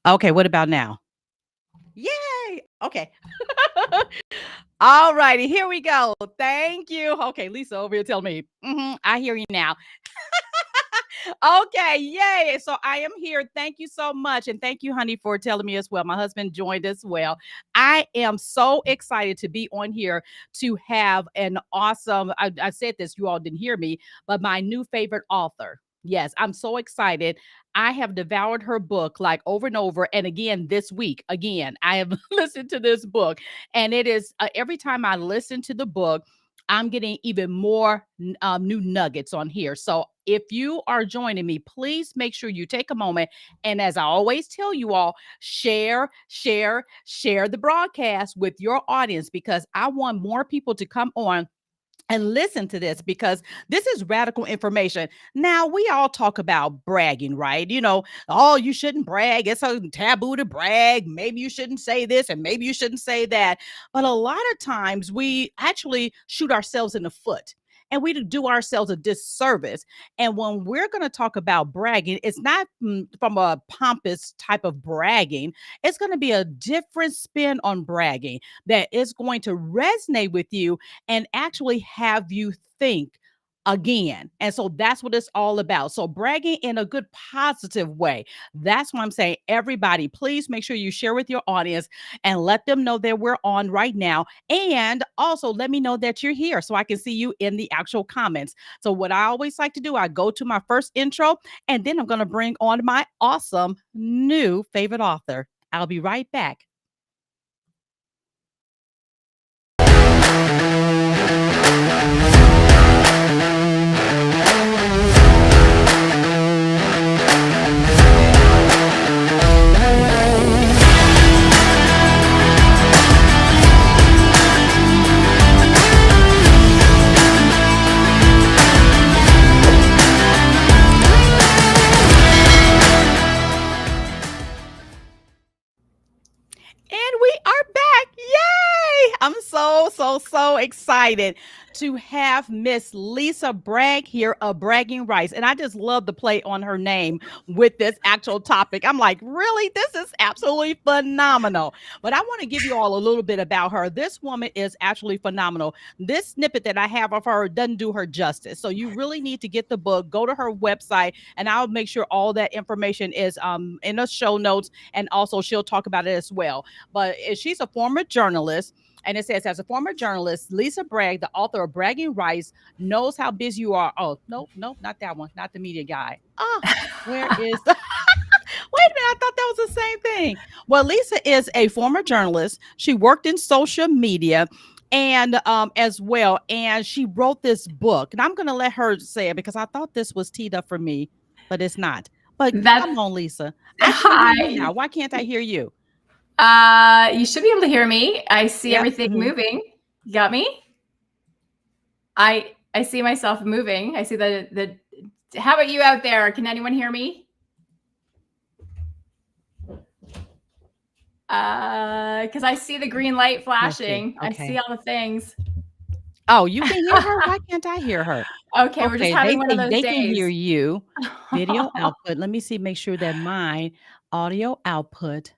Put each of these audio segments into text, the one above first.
Okay, what about now? Yay! Okay. All righty, here we go. Thank you. Okay, Lisa over here telling me, I hear you now. Okay, yay. So I am here. Thank you so much. And thank you, honey, for telling me as well. My husband joined as well. I am so excited to be on here to have an awesome, I said this, you all didn't hear me, but my new favorite author. Yes, I'm so excited. I have devoured her book like over and over. And again, this week, again, I have listened to this book. And it is every time I listen to the book, I'm getting even more new nuggets on here. So if you are joining me, please make sure you take a moment. And as I always tell you all, share the broadcast with your audience because I want more people to come on and listen to this because this is radical information. Now, we all talk about bragging, right? Oh, you shouldn't brag. It's a taboo to brag. Maybe you shouldn't say this and maybe you shouldn't say that. But a lot of times we actually shoot ourselves in the foot and we do ourselves a disservice. And when we're going to talk about bragging, it's not from a pompous type of bragging, it's going to be a different spin on bragging that is going to resonate with you and actually have you think again. And so that's what it's all about. So bragging in a good positive way. That's what I'm saying. Everybody, please make sure you share with your audience and let them know that we're on right now. And also let me know that you're here so I can see you in the actual comments. So what I always like to do, I go to my first intro and then I'm going to bring on my awesome new favorite author. I'll be right back. And we are back. Yay! I'm so excited to have Miss Lisa Bragg here of Bragging Rights. And I just love the play on her name with this actual topic. I'm like, really? This is absolutely phenomenal. But I want to give you all a little bit about her. This woman is actually phenomenal. This snippet that I have of her doesn't do her justice. So you really need to get the book, go to her website, and I'll make sure all that information is in the show notes. And also she'll talk about it as well. But she's a former journalist. And it says, as a former journalist, Lisa Bragg, the author of Bragging Rights, knows how busy you are. Oh, no, not that one. Not the media guy. Where is the. Wait a minute, I thought that was the same thing. Well, Lisa is a former journalist. She worked in social media and as well. And she wrote this book. And I'm going to let her say it because I thought this was teed up for me, but it's not. But That's come on, Lisa. I can hear you hi. now. Why can't I hear you? You should be able to hear me. I see Yep. everything moving. You got me? I see myself moving. I see the how about you out there? Can anyone hear me? Because I see the green light Let's see. flashing. I see Okay. all the things. Oh, you can hear her? Why can't I hear her? Okay, we're just Okay, they having one of say those they can hear days. you. Video output. Let me see, make sure that my audio output.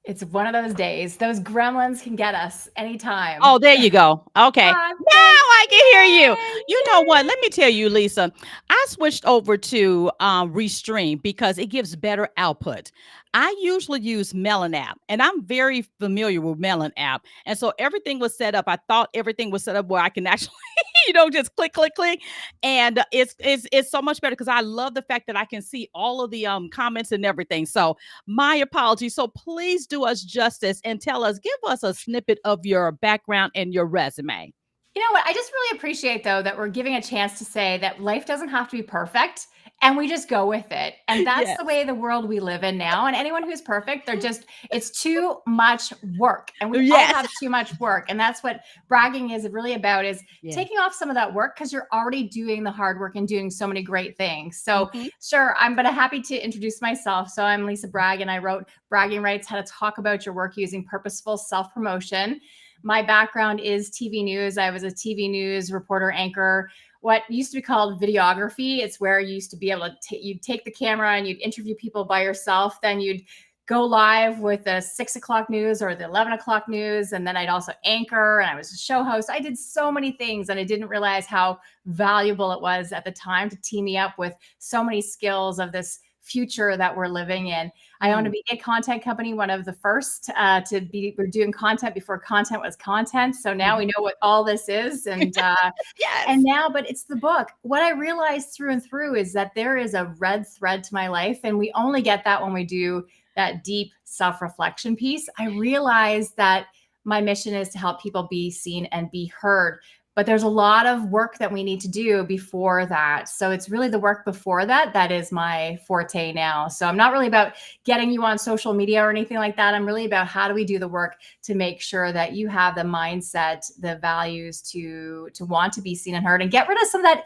It's one of those days. Those gremlins can get us anytime. Oh, there you go. Okay. Now Thanks. I can hear you. Yay! You know what? Let me tell you, Lisa, I switched over to Restream because it gives better output. I usually use Melon app, and I'm very familiar with Melon app. And so everything was set up. I thought everything was set up where I can actually, just click, and it's so much better because I love the fact that I can see all of the comments and everything. So my apologies. So please do us justice and give us a snippet of your background and your resume. You know what? I just really appreciate, though, that we're giving a chance to say that life doesn't have to be perfect and we just go with it. And that's the Yes. way the world we live in now. And anyone who's perfect, it's too much work. And we all Yes. have too much work. And that's what bragging is really about, is Yeah. taking off some of that work because you're already doing the hard work and doing so many great things. So Mhm. sure, I'm happy to introduce myself. So I'm Lisa Bragg, and I wrote Bragging Rights: How to Talk About Your Work Using Purposeful Self-Promotion. My background is TV news. I was a TV news reporter, anchor, what used to be called videography. It's where you used to be able to you'd take the camera and you'd interview people by yourself. Then you'd go live with the 6 o'clock news or the 11 o'clock news. And then I'd also anchor, and I was a show host. I did so many things, and I didn't realize how valuable it was at the time to team me up with so many skills of this future that we're living in. I owned a media content company, one of the first we're doing content before content was content. So now we know what all this is. And Yes. and now, but it's the book. What I realized through and through is that there is a red thread to my life. And we only get that when we do that deep self-reflection piece. I realized that my mission is to help people be seen and be heard. But there's a lot of work that we need to do before that. So it's really the work before that that is my forte now. So I'm not really about getting you on social media or anything like that. I'm really about how do we do the work to make sure that you have the mindset, the values to want to be seen and heard, and get rid of some of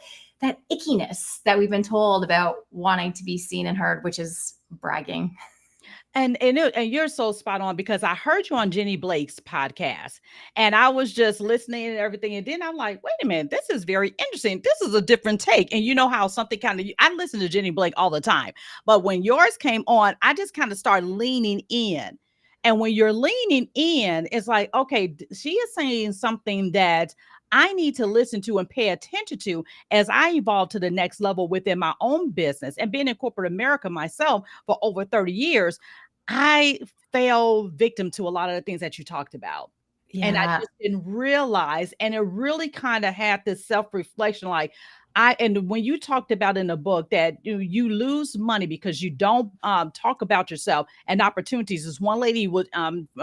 that ickiness that we've been told about wanting to be seen and heard, which is bragging. And you're so spot on, because I heard you on Jenny Blake's podcast, and I was just listening and everything, and then I'm like, wait a minute, this is very interesting. This is a different take. And you know how something kind of, I listen to Jenny Blake all the time, but when yours came on, I just kind of started leaning in. And when you're leaning in, it's like, okay, she is saying something that I need to listen to and pay attention to as I evolve to the next level within my own business. And being in corporate America myself for over 30 years, I fell victim to a lot of the things that you talked about. And I Yeah. just didn't realize, and it really kind of had this self-reflection, like and when you talked about in the book that you lose money because you don't talk about yourself and opportunities. As one lady would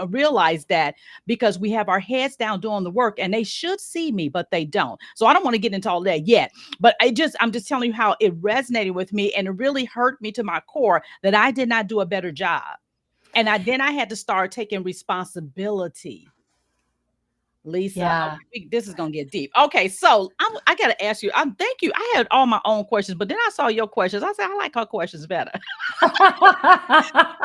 realize that, because we have our heads down doing the work, and they should see me, but they don't. So I don't want to get into all that yet, but I'm just telling you how it resonated with me, and it really hurt me to my core that I did not do a better job. And then I had to start taking responsibility. Lisa, Yeah. okay, this is gonna get deep. Okay, so I gotta ask you. Thank you. I had all my own questions, but then I saw your questions. I said I like her questions better,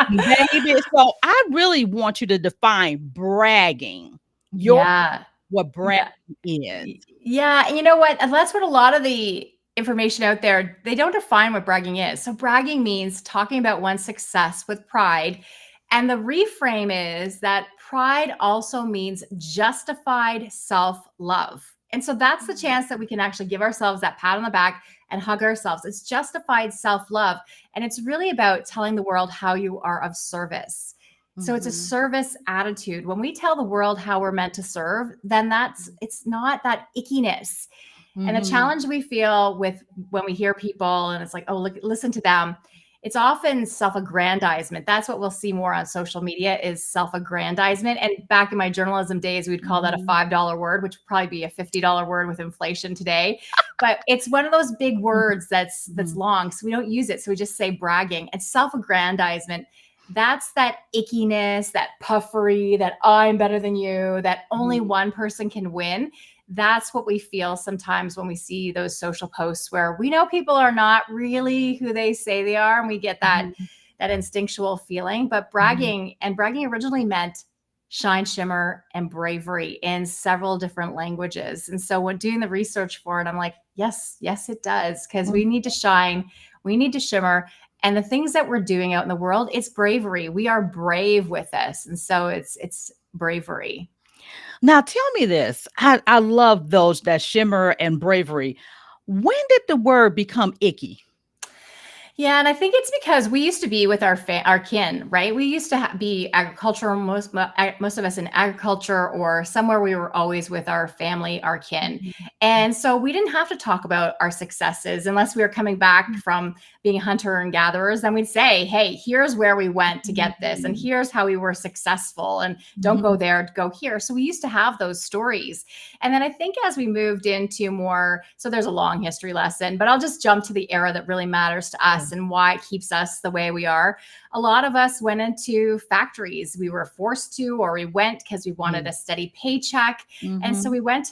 baby. So I really want you to define bragging. Your Yeah. What bragging Yeah. is. Yeah. And you know what? And that's what a lot of the information out there, they don't define what bragging is. So bragging means talking about one's success with pride. And the reframe is that pride also means justified self-love. And so that's the chance that we can actually give ourselves that pat on the back and hug ourselves. It's justified self-love. And it's really about telling the world how you are of service. So it's a Mhm, service attitude. When we tell the world how we're meant to serve, then it's not that ickiness. And the mhm, challenge we feel with when we hear people and it's like, oh, look, listen to them. It's often self-aggrandizement. That's what we'll see more on social media is self-aggrandizement. And back in my journalism days, we'd call that a mhm, $5 word, which would probably be a $50 word with inflation today. But it's one of those big words that's mhm, long. So we don't use it. So we just say bragging. And self-aggrandizement, that's that ickiness, that puffery, that I'm better than you, that only mhm, one person can win. That's what we feel sometimes when we see those social posts where we know people are not really who they say they are, and we get mhm, that instinctual feeling. But mhm, bragging originally meant shine, shimmer, and bravery in several different languages. And so when doing the research for it, I'm like, yes, it does, because mhm. we need to shine, we need to shimmer. And the things that we're doing out in the world, it's bravery. We are brave with this. And so it's bravery. Now tell me this. I love those, that shimmer and bravery. When did the word become icky? Yeah, and I think it's because we used to be with our kin, right? We used to be agricultural, most of us in agriculture or somewhere we were always with our family, our kin. Mhm, And so we didn't have to talk about our successes unless we were coming back from being hunter and gatherers. Then we'd say, hey, here's where we went to get this, and mhm, here's how we were successful, and don't go mhm, there, go here. So we used to have those stories. And then I think as we moved into more, so there's a long history lesson, but I'll just jump to the era that really matters to us and why it keeps us the way we are. A lot of us went into factories. We were forced to, or we went because we wanted mhm, a steady paycheck. And so mhm, we went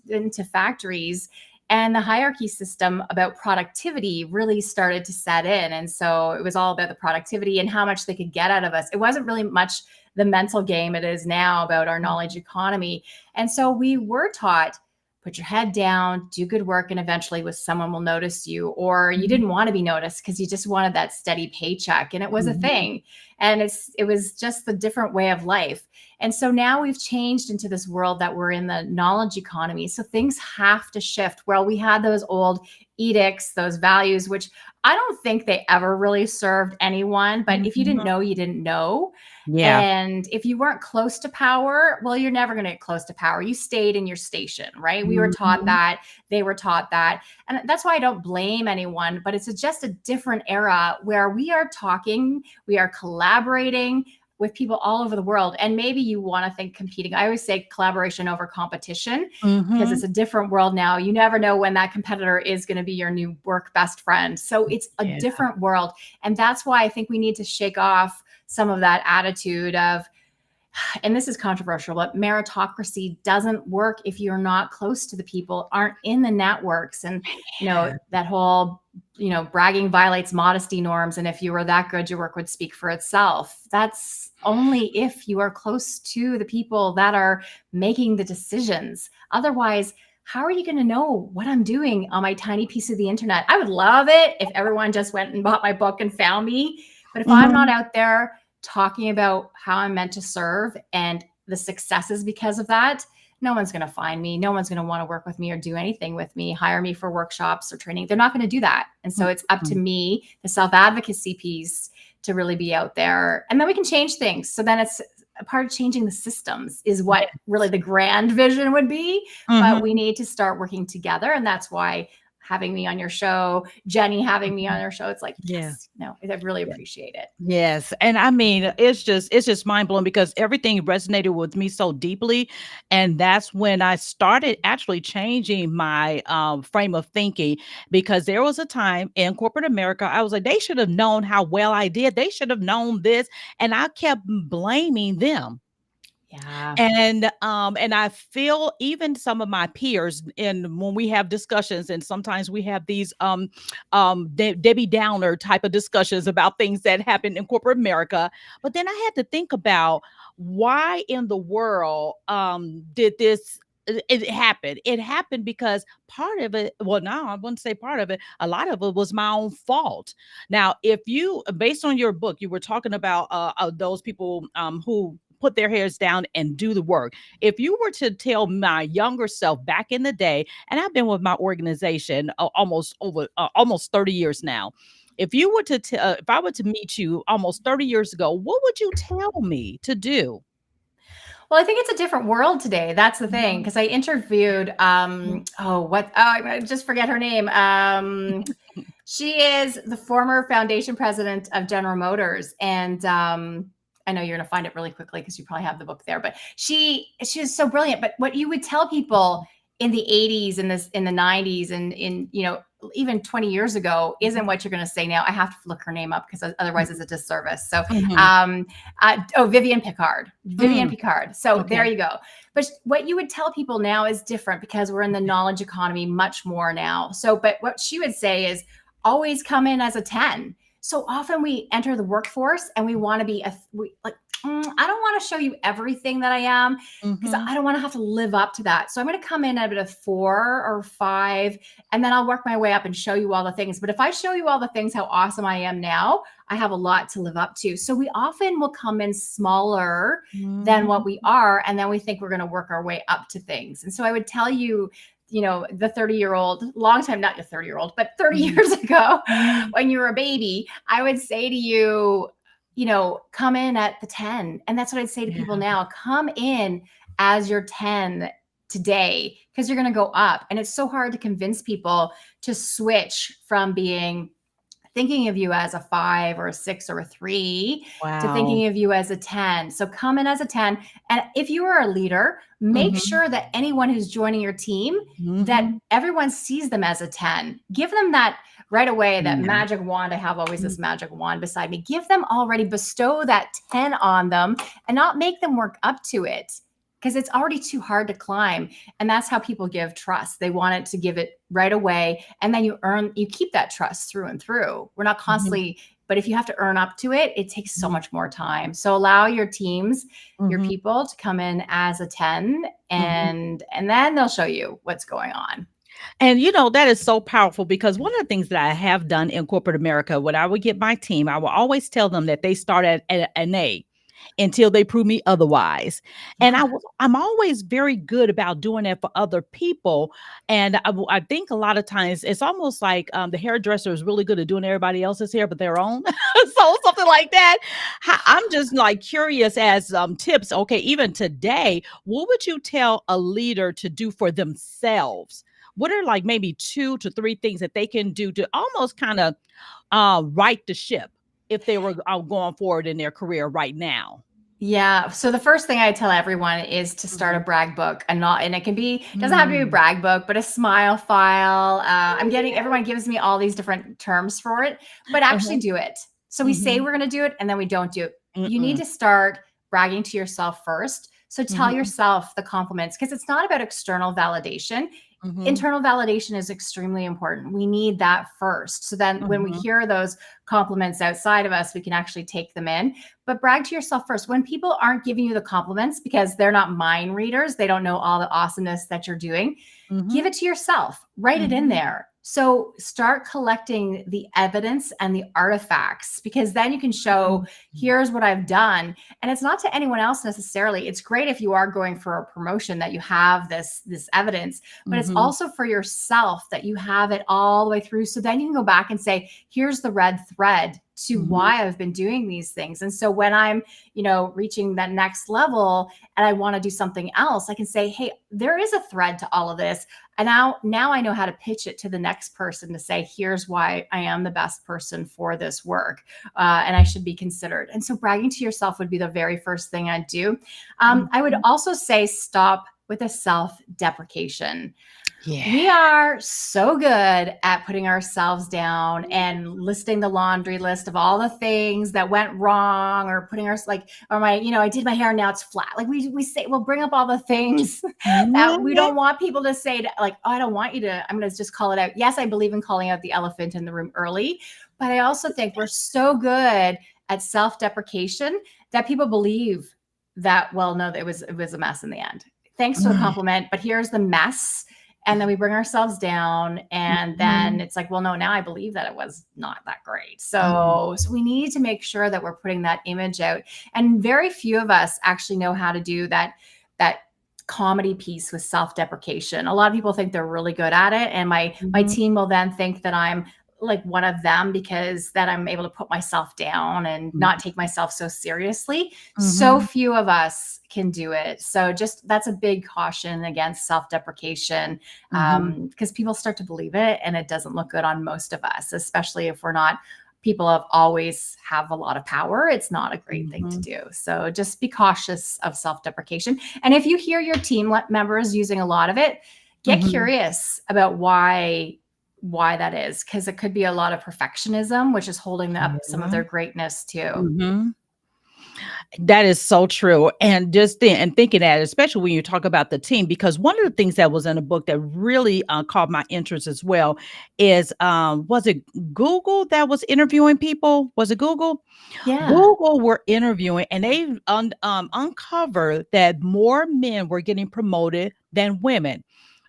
into factories, and the hierarchy system about productivity really started to set in. And so it was all about the productivity and how much they could get out of us. It wasn't really much the mental game it is now about our knowledge economy. And so we were taught put your head down, do good work, and eventually someone will notice you. Or you didn't want to be noticed because you just wanted that steady paycheck, and it was a Mhm. thing. And it was just the different way of life. And so now we've changed into this world that we're in, the knowledge economy. So things have to shift. Well, we had those old edicts, those values, which I don't think they ever really served anyone. But if you didn't Mhm. know, you didn't know. Yeah. And if you weren't close to power, well, you're never going to get close to power. You stayed in your station, right? We were taught Mhm. that. They were taught that. And that's why I don't blame anyone, but it's just a different era where we are talking, we are collaborating with people all over the world. And maybe you want to think competing. I always say collaboration over competition because it's Mhm. a different world now. You never know when that competitor is going to be your new work best friend. So it's a Yeah. different world. And that's why I think we need to shake off some of that attitude of, and this is controversial, but meritocracy doesn't work if you're not close to the people, aren't in the networks. And, Yeah. that whole, bragging violates modesty norms. And if you were that good, your work would speak for itself. That's only if you are close to the people that are making the decisions. Otherwise, how are you going to know what I'm doing on my tiny piece of the internet? I would love it if everyone just went and bought my book and found me. But if I'm not Mhm. out there talking about how I'm meant to serve and the successes because of that, no one's going to find me. No one's going to want to work with me or do anything with me, hire me for workshops or training. They're not going to do that. And so it's up to Mhm. me, the self-advocacy piece, to really be out there. And then we can change things. So then it's a part of changing the systems is what really Yes. the grand vision would be. But we Mhm. need to start working together. And that's why having me on your show, Jenny having me on Mhm. your show, it's like, Yeah. yes, no, I really appreciate it. Yes, and I mean, it's just mind blowing because everything resonated with me so deeply, and that's when I started actually changing my frame of thinking. Because there was a time in corporate America, I was like, they should have known how well I did. They should have known this, and I kept blaming them. Yeah. And I feel even some of my peers, and when we have discussions, and sometimes we have these Debbie Downer type of discussions about things that happen in corporate America. But then I had to think about why in the world did this it happen. It happened because part of it, well, no, I wouldn't say part of it, a lot of it was my own fault. Now, if you, based on your book, you were talking about those people who put their heads down and do the work. If you were to tell my younger self back in the day, and I've been with my organization almost 30 years now. If you were to if I were to meet you almost 30 years ago, what would you tell me to do? Well, I think it's a different world today. That's the thing. Mhm. Because I interviewed, I just forget her name. She is the former foundation president of General Motors. And I know you're going to find it really quickly because you probably have the book there. But she was so brilliant. But what you would tell people in the 80s and this in the 90s and in, even 20 years ago isn't what you're going to say now. I have to look her name up because otherwise it's a disservice. So, Mhm. Vivian Picard. Vivian Mm, Picard. So there okay. you go. But what you would tell people now is different because we're in the knowledge economy much more now. So, but what she would say is always come in as a 10. So often we enter the workforce and we want to be I don't want to show you everything that I am because Mhm. I don't want to have to live up to that. So I'm going to come in at a 4 or 5, and then I'll work my way up and show you all the things. But if I show you all the things, how awesome I am now, I have a lot to live up to. So we often will come in smaller than what Mhm. we are, and then we think we're going to work our way up to things. And so I would tell you, the 30-year-old, long time, not your 30-year-old, but 30 Mhm. years ago, Mhm. when you were a baby, I would say to you, come in at the 10. And that's what I'd say to Yeah. people now. Come in as your 10 today because you're going to go up. And it's so hard to convince people to switch from thinking of you as a 5 or a 6 or a 3 to Wow. thinking of you as a 10. So come in as a 10. And if you are a leader, make Mhm. sure that anyone who's joining your team, that Mhm. everyone sees them as a 10. Give them that right away, that Yeah. magic wand. I have always Mhm. this magic wand beside me. Give them already, bestow that 10 on them and not make them work up to it because it's already too hard to climb. And that's how people give trust. They want it to give it right away. And then you keep that trust through and through. We're not Mhm. constantly But if you have to earn up to it, it takes so Mhm. much more time. So allow your teams, your Mhm. people to come in as a 10, Mhm. and then they'll show you what's going on. And that is so powerful because one of the things that I have done in corporate America, when I would get my team, I will always tell them that they start at an A until they prove me otherwise. And Yeah. I'm always very good about doing that for other people. And I think a lot of times it's almost like the hairdresser is really good at doing everybody else's hair, but their own. So something like that. I'm just like curious as tips. Okay, even today, what would you tell a leader to do for themselves? What are like maybe 2 to 3 things that they can do to almost kind of right the ship if they were going forward in their career right now? Yeah. So the first thing I tell everyone is to start a Mhm. brag book, and it can be, doesn't have to be a Mm. brag book, but a smile file. I'm Oh, getting, yeah. everyone gives me all these different terms for it, but actually Uh-huh. do it. So we say Mhm. we're going to do it and then we don't do it. You need Mm-mm. to start bragging to yourself first. So tell Mhm. yourself the compliments, because it's not about external validation. Mhm. Internal validation is extremely important. We need that first. So then when we Mhm. hear those compliments outside of us, we can actually take them in. But brag to yourself first. When people aren't giving you the compliments because they're not mind readers, they don't know all the awesomeness that you're doing, give Mhm. it to yourself, write it in Mhm. there. So start collecting the evidence and the artifacts, because then you can show, Mhm. here's what I've done. And it's not to anyone else necessarily. It's great if you are going for a promotion that you have this evidence, but it's Mhm. also for yourself that you have it all the way through. So then you can go back and say, here's the red thread to Mhm. why I've been doing these things. And so when I'm, reaching that next level and I want to do something else, I can say, hey, there is a thread to all of this. And now I know how to pitch it to the next person to say, here's why I am the best person for this work, and I should be considered. And so bragging to yourself would be the very first thing I'd do. I would Mhm. also say stop with the self-deprecation. Yeah. We are so good at putting ourselves down and listing the laundry list of all the things that went wrong, or putting us like, or my, I did my hair, now it's flat. Like we say, we'll bring up all the things that we Mhm. don't want people to say, to, like, oh, I don't want you to, I'm going to just call it out. Yes, I believe in calling out the elephant in the room early, but I also think we're so good at self-deprecation that people believe that, well, no, it was a mess in the end. Thanks for the Mm. compliment, but here's the mess. And then we bring ourselves down, and then Mhm. it's like, well, no, now I believe that it was not that great. Mm. So we need to make sure that we're putting that image out. And very few of us actually know how to do that comedy piece with self-deprecation. A lot of people think they're really good at it, and my Mhm. team will then think that I'm like one of them, because that I'm able to put myself down and Mhm. not take myself so seriously. So Mhm. few of us can do it. So just, that's a big caution against self-deprecation, Mhm. because people start to believe it and it doesn't look good on most of us, especially if we're not people have always have a lot of power. It's not a great thing to Mhm. do. So just be cautious of self-deprecation. And if you hear your team members using a lot of it, get Mhm. curious about why that is, because it could be a lot of perfectionism, which is holding up some of Yeah. their greatness too. Mhm. That is so true. And just thinking that, especially when you talk about the team, because one of the things that was in a book that really caught my interest as well is was it Google that was interviewing people? Was it Google? Yeah. Google were interviewing and they uncovered that more men were getting promoted than women.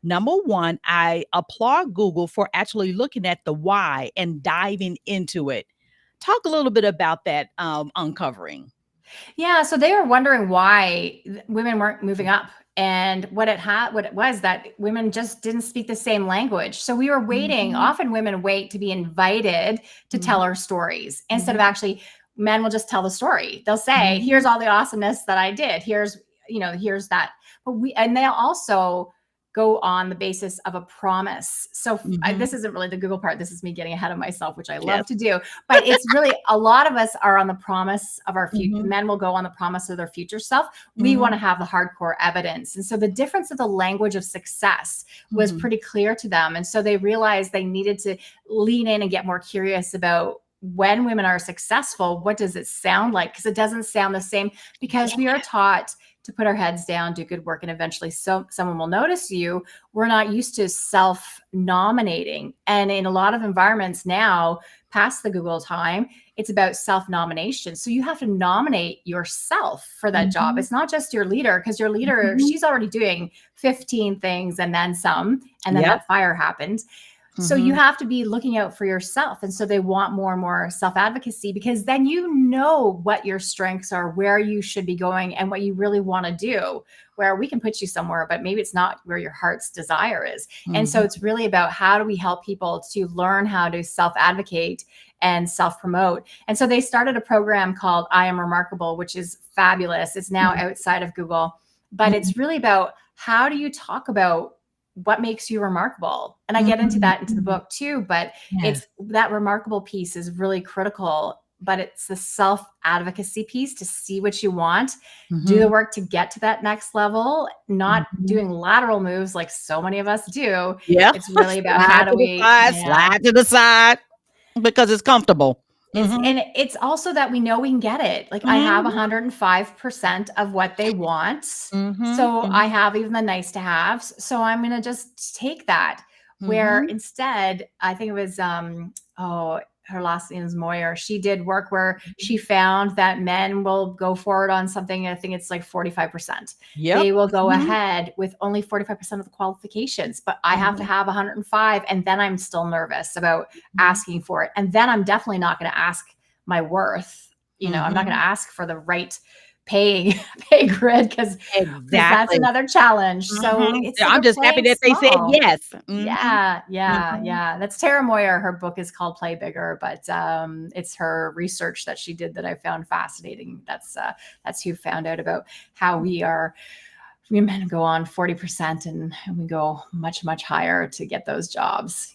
Number one, I applaud Google for actually looking at the why and diving into it. Talk a little bit about that uncovering. Yeah, so they were wondering why women weren't moving up. And what it was that women just didn't speak the same language. So we were waiting. Mhm. Often women wait to be invited to tell Mhm. our stories instead of Mhm. actually, men will just tell the story. They'll say, here's Mhm. all the awesomeness that I did. Here's that. But and they'll also go on the basis of a promise. So Mhm. this isn't really the Google part. This is me getting ahead of myself, which I Yes. love to do. But it's really, a lot of us are on the promise of our future. Mhm. Men will go on the promise of their future self. We want Mhm. to have the hardcore evidence. And so the difference of the language of success was Mhm. pretty clear to them. And so they realized they needed to lean in and get more curious about, when women are successful, what does it sound like? Because it doesn't sound the same, because Yeah. we are taught to put our heads down, do good work, and eventually someone will notice you. We're not used to self nominating. And in a lot of environments now, past the Google time, it's about self-nomination. So you have to nominate yourself for that job. It's not just your leader, because your leader, she's already doing 15 things and then some, and then Yep. that fire happened. So you have to be looking out for yourself. And so they want more and more self-advocacy, because then you know what your strengths are, where you should be going, and what you really want to do, where we can put you somewhere, but maybe it's not where your heart's desire is. And so it's really about, how do we help people to learn how to self-advocate and self-promote? And so they started a program called I Am Remarkable, which is fabulous. It's now outside of Google, but it's really about, how do you talk about what makes you remarkable? And I get into that into the book too, but it's that remarkable piece is really critical. But it's the self-advocacy piece, to see what you want, do the work to get to that next level, not doing lateral moves like so many of us do. Yeah. It's really about, how do we slide to the side because it's comfortable. And it's also that we know we can get it. Like, I have 105% of what they want. So I have even the nice to haves. So I'm going to just take that. Where instead, I think it was, her last name is Moyer. She did work where she found that men will go forward on something. I think it's like 45%. They will go ahead with only 45% of the qualifications, but I have to have 105. And then I'm still nervous about asking for it. And then I'm definitely not going to ask my worth. I'm not going to ask for the right pay grid, because that's another challenge. So it's I'm just happy that they said yes. Yeah. That's Tara Moyer. Her book is called Play Bigger, but it's her research that she did that I found fascinating. That's who found out about how we men go on 40% and we go much, much higher to get those jobs.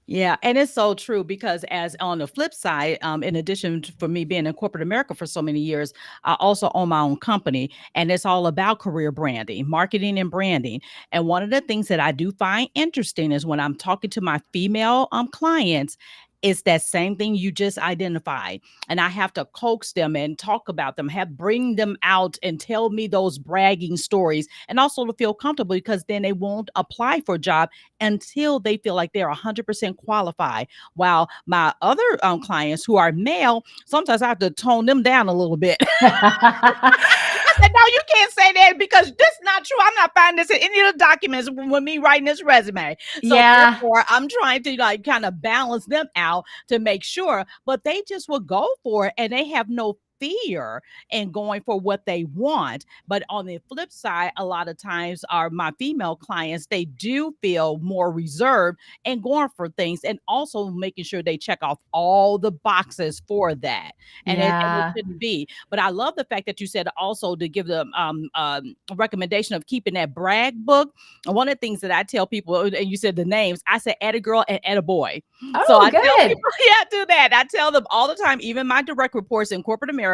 Yeah, and it's so true, because as on the flip side, in addition to, for me being in corporate America for so many years, I also own my own company, and it's all about career branding, marketing and branding. And one of the things that I do find interesting is when I'm talking to my female clients, it's that same thing you just identified. And I have to coax them and talk about them, bring them out and tell me those bragging stories, and also to feel comfortable, because then they won't apply for a job until they feel like they're 100% qualified. While my other clients who are male, sometimes I have to tone them down a little bit. I said, no, you can't say that, because that's not true. I'm not finding this in any of the documents with me writing this resume. So therefore, I'm trying to kind of balance them out to make sure, but they just will go for it, and they have no fear in going for what they want. But on the flip side, a lot of times my female clients, they do feel more reserved and going for things, and also making sure they check off all the boxes for that. And it shouldn't be. But I love the fact that you said also to give them a recommendation of keeping that brag book. One of the things that I tell people, and you said the names, I said add a girl and add a boy. So I tell people, do that. I tell them all the time, even my direct reports in corporate America,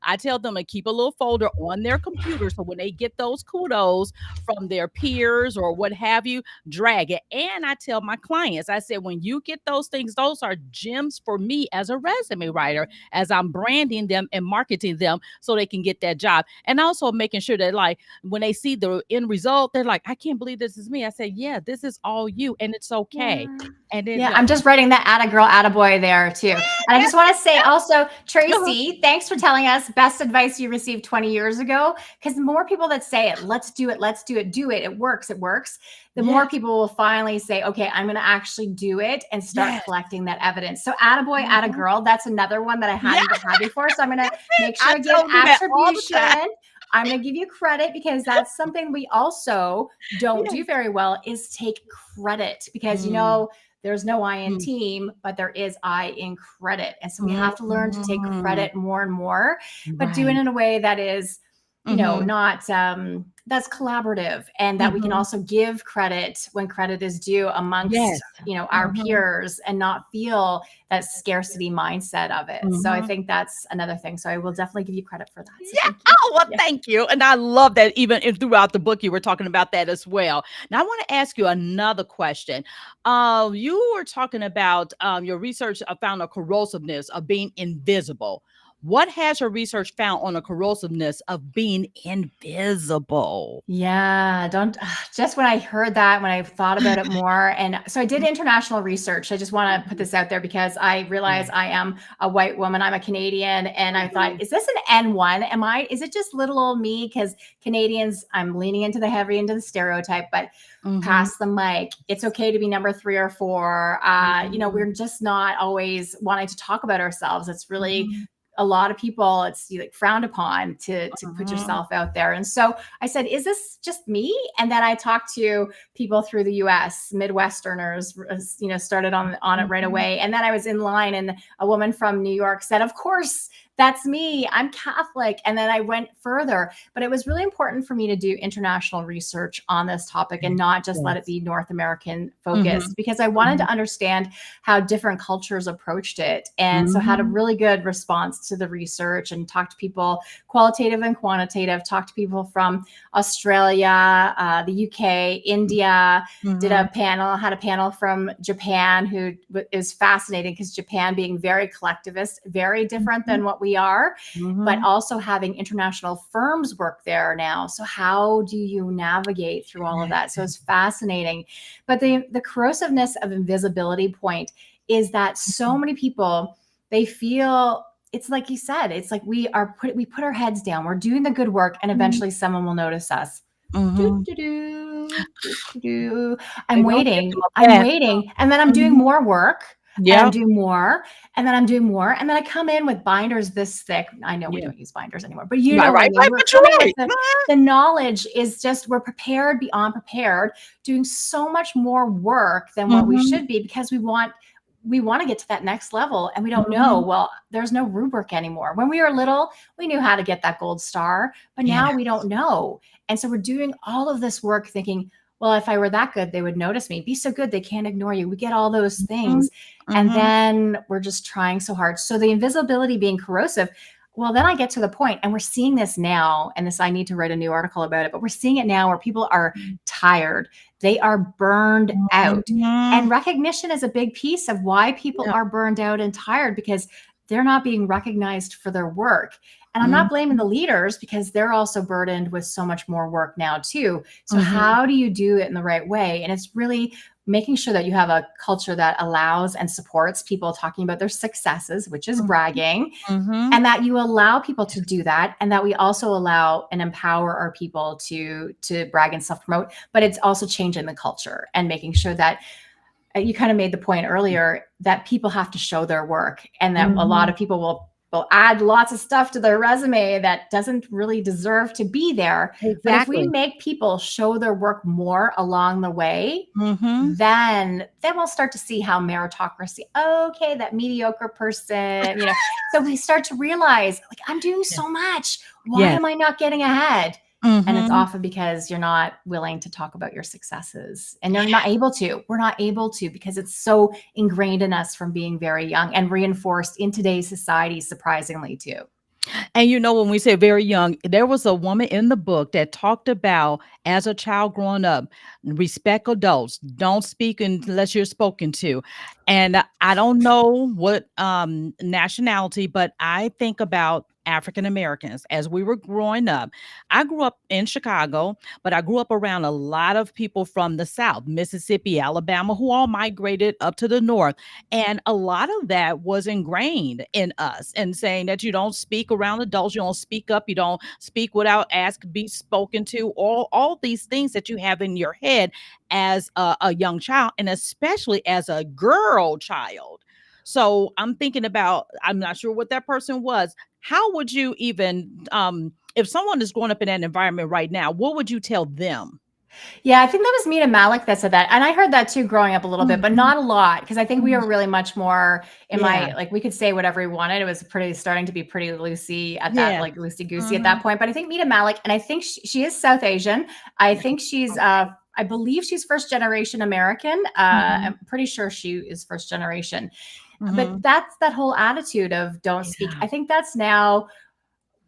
I tell them to keep a little folder on their computer, so when they get those kudos from their peers or what have you, drag it. And I tell my clients, I said, when you get those things, those are gems for me as a resume writer, as I'm branding them and marketing them so they can get that job. And also making sure that, like, when they see the end result, they're like, I can't believe this is me. I said, yeah, this is all you, and it's okay. And then, I'm just writing that atta girl, atta boy there too. And I just want to say also, Tracy, thanks for telling us best advice you received 20 years ago. Because the more people that say it, let's do it, do it, it works. The more people will finally say, okay, I'm going to actually do it, and start collecting that evidence. So atta boy, atta girl, that's another one that I hadn't had before. So I'm going to make sure I give attribution. I'm going to give you credit, because that's something we also don't do very well, is take credit, because there's no I in team, but there is I in credit. And so we have to learn to take credit more and more, but do it in a way that is, not, that's collaborative, and that we can also give credit when credit is due amongst, our peers, and not feel that scarcity mindset of it. So I think that's another thing. So I will definitely give you credit for that. So thank you. And I love that even throughout the book, you were talking about that as well. Now I want to ask you another question. You were talking about your research found a corrosiveness of being invisible. What has your research found on the corrosiveness of being invisible? Yeah, don't just when I heard that, when I thought about it more. And so I did international research. I just want to put this out there because I realize Yeah. I am a white woman. I'm a Canadian. And I thought, Mhm. is this an N1? Is it just little old me? Because Canadians, I'm leaning into the heavy, into the stereotype, but Mhm. pass the mic. It's okay to be number 3 or 4. Mhm. We're just not always wanting to talk about ourselves. It's really Mhm. a lot of people, it's like frowned upon to put Mhm. yourself out there. And so I said, is this just me? And then I talked to people through the US, Midwesterners, started on it right Mhm. away. And then I was in line and a woman from New York said, of course, that's me. I'm Catholic. And then I went further. But it was really important for me to do international research on this topic and not just let it Yes. be North American Mhm. focused, because I wanted to Mhm. understand how different cultures approached it. And so had a Mhm. really good response to the research and talked to people, qualitative and quantitative, talked to people from Australia, the UK, India, Mhm. had a panel from Japan, who is fascinating because Japan being very collectivist, very different Mhm. than what we are, but Mhm. also having international firms work there now. So how do you navigate through all of that? So it's fascinating. But the corrosiveness of invisibility point is that so many people, they feel, it's like you said, it's like we put our heads down, we're doing the good work, and Mhm. eventually someone will notice us. Do, Mhm. do, do, do, do, do. They gonna catch 'em up I'm fast. waiting, and then I'm doing Mhm. more work, and I'm Yep. doing more, and then I'm doing more, and then I come in with binders this thick. I know we Yeah. don't use binders anymore, but you Right, know what I right, mean. right, We're but you're coming with right. Mhm. the knowledge is just, we're prepared beyond prepared, doing so much more work than what we Mhm. should be, because we want to get to that next level, and we don't know. Mhm. Well, there's no rubric anymore. When we were little, we knew how to get that gold star, but Yeah. now we don't know. And so we're doing all of this work thinking, well, if I were that good, they would notice me. Be so good, they can't ignore you. We get all those Mhm. things. And Mhm. then we're just trying so hard. So the invisibility being corrosive, well, then I get to the point, and we're seeing this now. And this, I need to write a new article about it, but we're seeing it now where people are tired, they are burned out. Mhm. And recognition is a big piece of why people Yep. are burned out and tired, because they're not being recognized for their work. And I'm not blaming Mhm. the leaders, because they're also burdened with so much more work now too. So Mhm. how do you do it in the right way? And it's really making sure that you have a culture that allows and supports people talking about their successes, which is Mhm. bragging, Mhm. and that you allow people to do that, and that we also allow and empower our people to brag and self-promote. But it's also changing the culture and making sure that, you kind of made the point earlier, that people have to show their work, and that a lot Mhm. of people will add lots of stuff to their resume that doesn't really deserve to be there. But if we Exactly. make people show their work more along the way, Mhm. then we'll start to see how meritocracy, okay, that mediocre person, so we start to realize, like, I'm doing Yes. so much, why Yes. am I not getting ahead? And it's Mhm. often because you're not willing to talk about your successes, and you're not able to. We're not able to, because it's so ingrained in us from being very young, and reinforced in today's society, surprisingly, too. And when we say very young, there was a woman in the book that talked about, as a child growing up, respect adults, don't speak unless you're spoken to. And I don't know what nationality, but I think about African Americans as we were growing up. I grew up in Chicago, but I grew up around a lot of people from the South, Mississippi, Alabama, who all migrated up to the North. And a lot of that was ingrained in us, and saying that you don't speak around adults, you don't speak up, you don't speak without ask, be spoken to, all these things that you have in your head as a young child, and especially as a girl child. So I'm thinking about, I'm not sure what that person was. How would you even, if someone is growing up in that environment right now, what would you tell them? Yeah, I think that was Mina Malik that said that. And I heard that too growing up a little bit, but Mhm. not a lot, because I think we Mhm. were really much more in Yeah. my, like, we could say whatever we wanted. It was pretty starting to be pretty loosey at that, Yeah. like loosey goosey at Mhm. that point. But I think Mina Malik, and I think she is South Asian. I Yeah. think she's, Okay. I believe she's first generation American. Mhm. I'm pretty sure she is first generation. But Mhm. that's that whole attitude of don't speak. Yeah. I think that's now,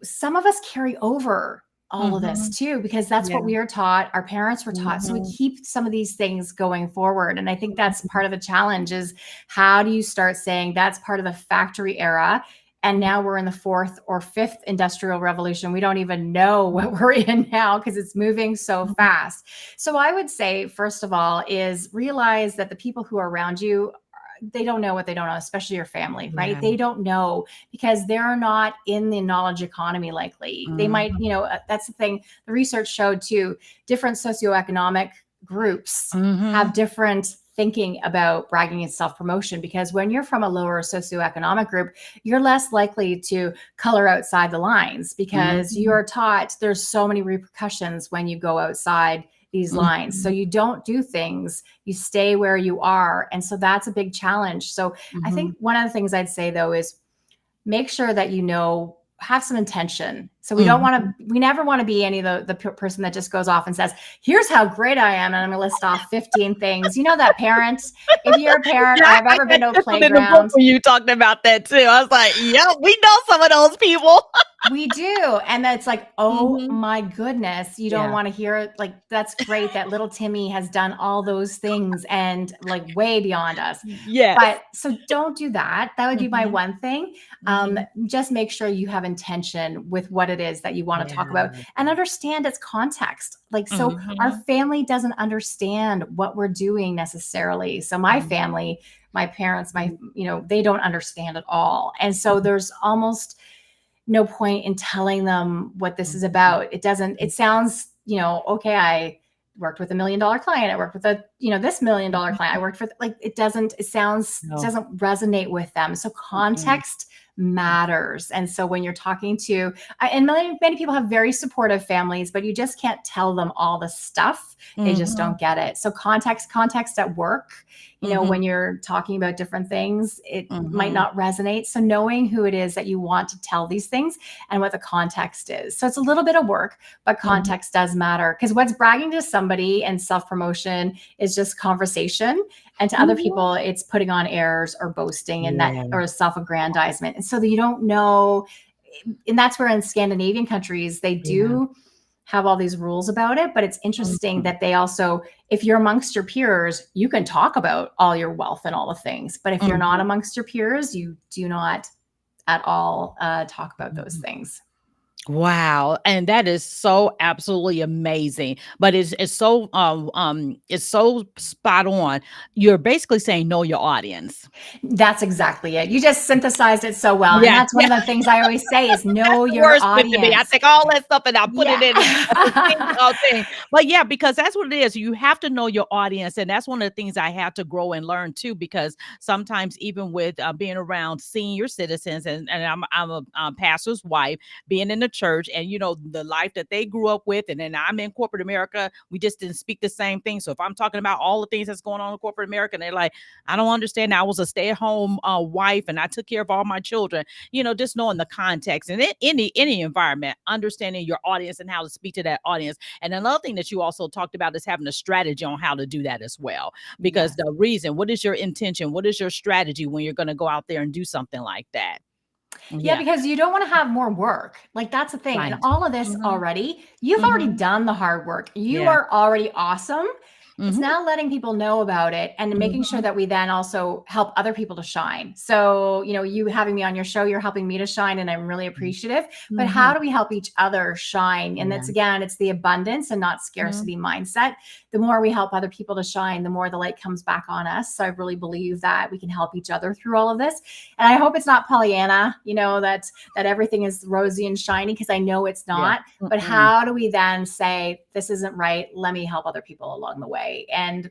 some of us carry over all of this Mhm. too, because that's Yeah. what we are taught, our parents were taught, so we Mhm. keep some of these things going forward. And I think that's Mhm. part of the challenge, is how do you start saying that's part of the factory era, And now we're in the fourth or fifth industrial revolution. We don't even know what we're in now because it's moving so fast. So I would say, first of all, is realize that the people who are around you, they don't know what they don't know, especially your family, right? Yeah. They don't know because they're not in the knowledge economy likely. They might, that's the thing. The research showed too, different socioeconomic groups have different thinking about bragging and self-promotion, because when you're from a lower socioeconomic group, you're less likely to color outside the lines because you're taught there's so many repercussions when you go outside these lines. So you don't do things, you stay where you are. And so that's a big challenge. So I think one of the things I'd say though is make sure that have some intention. So we don't want to, we never want to be any of the person that just goes off and says, here's how great I am. And I'm going to list off 15 things. You know, that parent, if you're a parent or I've ever been to a playground. When you talked about that too, I was like, yeah, we know some of those people. We do. And that's like, oh my goodness, you don't want to hear it. Like, that's great that little Timmy has done all those things and like way beyond us. Yeah. But so don't do that. That would be my one thing. Just make sure you have intention with what it is that you want to talk about and understand its context. Like, so our family doesn't understand what we're doing necessarily. So my family, my parents, they don't understand at all. And so there's almost no point in telling them what this is about. It sounds, okay, I worked with $1 million client. I worked with this $1 million client. I worked for it doesn't resonate with them. So context matters. And so when you're talking to, and many people have very supportive families, but you just can't tell them all the stuff. They just don't get it. So context at work, when you're talking about different things, it might not resonate. So knowing who it is that you want to tell these things and what the context is. So it's a little bit of work, but context does matter, because what's bragging to somebody and self-promotion is just conversation. And to other people, it's putting on airs or boasting and that, or self-aggrandizement. And so that you don't know, and that's where in Scandinavian countries, they do have all these rules about it, but it's interesting that they also, if you're amongst your peers, you can talk about all your wealth and all the things, but if you're not amongst your peers, you do not at all talk about those things. Wow. And that is so absolutely amazing. But it's so spot on. You're basically saying know your audience. That's exactly it. You just synthesized it so well. And that's one of the things I always say is know your audience. I take all that stuff and I put it in a thing. But yeah, because that's what it is. You have to know your audience. And that's one of the things I have to grow and learn too, because sometimes even with being around senior citizens, and I'm a pastor's wife, being in the church, and the life that they grew up with, and then I'm in corporate America, we just didn't speak the same thing. So if I'm talking about all the things that's going on in corporate America, and they're like, I don't understand. I was a stay-at-home wife and I took care of all my children, just knowing the context and any environment, understanding your audience and how to speak to that audience. And another thing that you also talked about is having a strategy on how to do that as well, because the reason, what is your intention, what is your strategy when you're going to go out there and do something like that? Yeah, because you don't want to have more work. Like, that's the thing. And all of this already, you've already done the hard work. You are already awesome. It's now letting people know about it and making sure that we then also help other people to shine. So, you having me on your show, you're helping me to shine, and I'm really appreciative. But how do we help each other shine? And that's, again, it's the abundance and not scarcity mindset. The more we help other people to shine, the more the light comes back on us. So I really believe that we can help each other through all of this. And I hope it's not Pollyanna, that everything is rosy and shiny, because I know it's not. But how do we then say, this isn't right, let me help other people along the way? And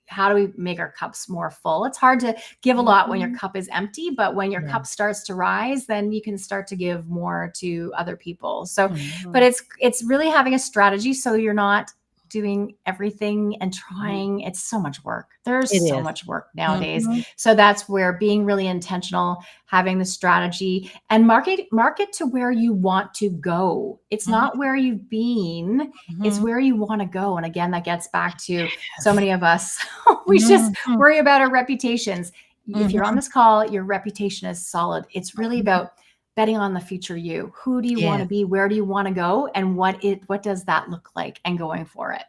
how do we make our cups more full? It's hard to give a lot when your cup is empty, but when your cup starts to rise, then you can start to give more to other people. So, but it's really having a strategy, so you're not doing everything and trying. It's so much work. There's so much work nowadays. So that's where being really intentional, having the strategy, and market to where you want to go. It's not where you've been, it's where you want to go. And again, that gets back to so many of us, we just worry about our reputations. If you're on this call, your reputation is solid. It's really about betting on the future you. Who do you want to be? Where do you want to go? And what does that look like? And going for it.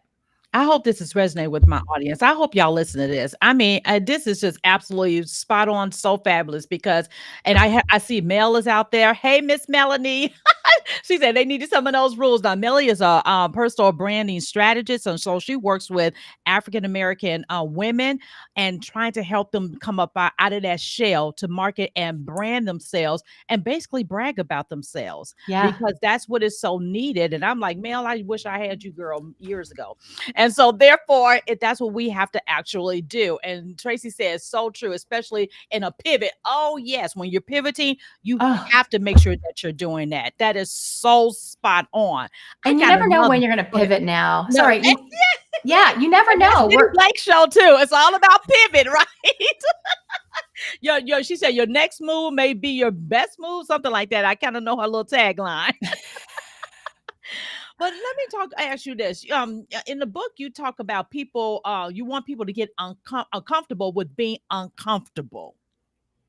I hope this is resonating with my audience. I hope y'all listen to this. I mean, this is just absolutely spot on, so fabulous because, and I see Mel is out there. Hey, Miss Melanie. She said they needed some of those rules. Now, Melly is a personal branding strategist, and so she works with African American women and trying to help them come up out of that shell to market and brand themselves and basically brag about themselves Yeah. because that's what is so needed. And I'm like, Mel, I wish I had you, girl, years ago. And so, therefore, that's what we have to actually do. And Tracy says so true, especially in a pivot. Oh, yes, when you're pivoting, you Oh, have to make sure that you're doing that. That is so spot on. I and you got never know another. when you're going to Go ahead. pivot now. No, Sorry. Yeah, you never and that's know. Jenny Blake's show too. It's all about pivot, right? She said your next move may be your best move, something like that. I kind of know her little tagline. But let me ask you this. In the book, you talk about people. You want people to get uncomfortable with being uncomfortable.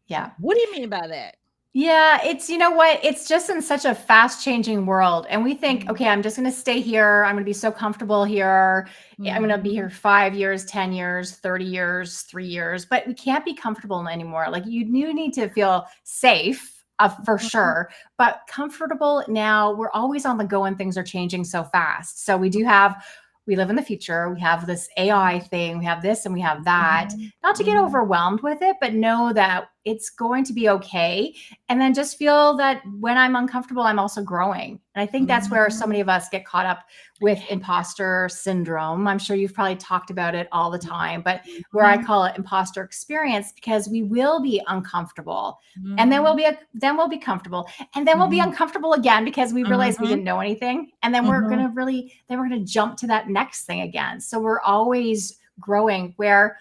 Yeah. What do you mean by that? Yeah, it's you know what? It's just in such a fast changing world. And we think, Mhm, okay, I'm just going to stay here. I'm going to be so comfortable here. I'm going to be mhm, here 5 years, 10 years, 30 years, 3 years. But we can't be comfortable anymore. Like you do need to feel safe. For mhm, sure, but comfortable now. We're always on the go and things are changing so fast. So we live in the future. We have this AI thing, we have this and we have that. mhm, Not to get mhm, overwhelmed with it, but know that it's going to be okay, and then just feel that when I'm uncomfortable, I'm also growing. And I think that's where so mhm. many of us get caught up with imposter syndrome. I'm sure you've probably talked about it all the time, but where I Mhm, call it imposter experience, because we will be uncomfortable, and then mhm, we'll be comfortable, and then we'll be mhm, uncomfortable again because we realize we mhm, didn't know anything, and then mhm, we're going to jump to that next thing again. So we're always growing, where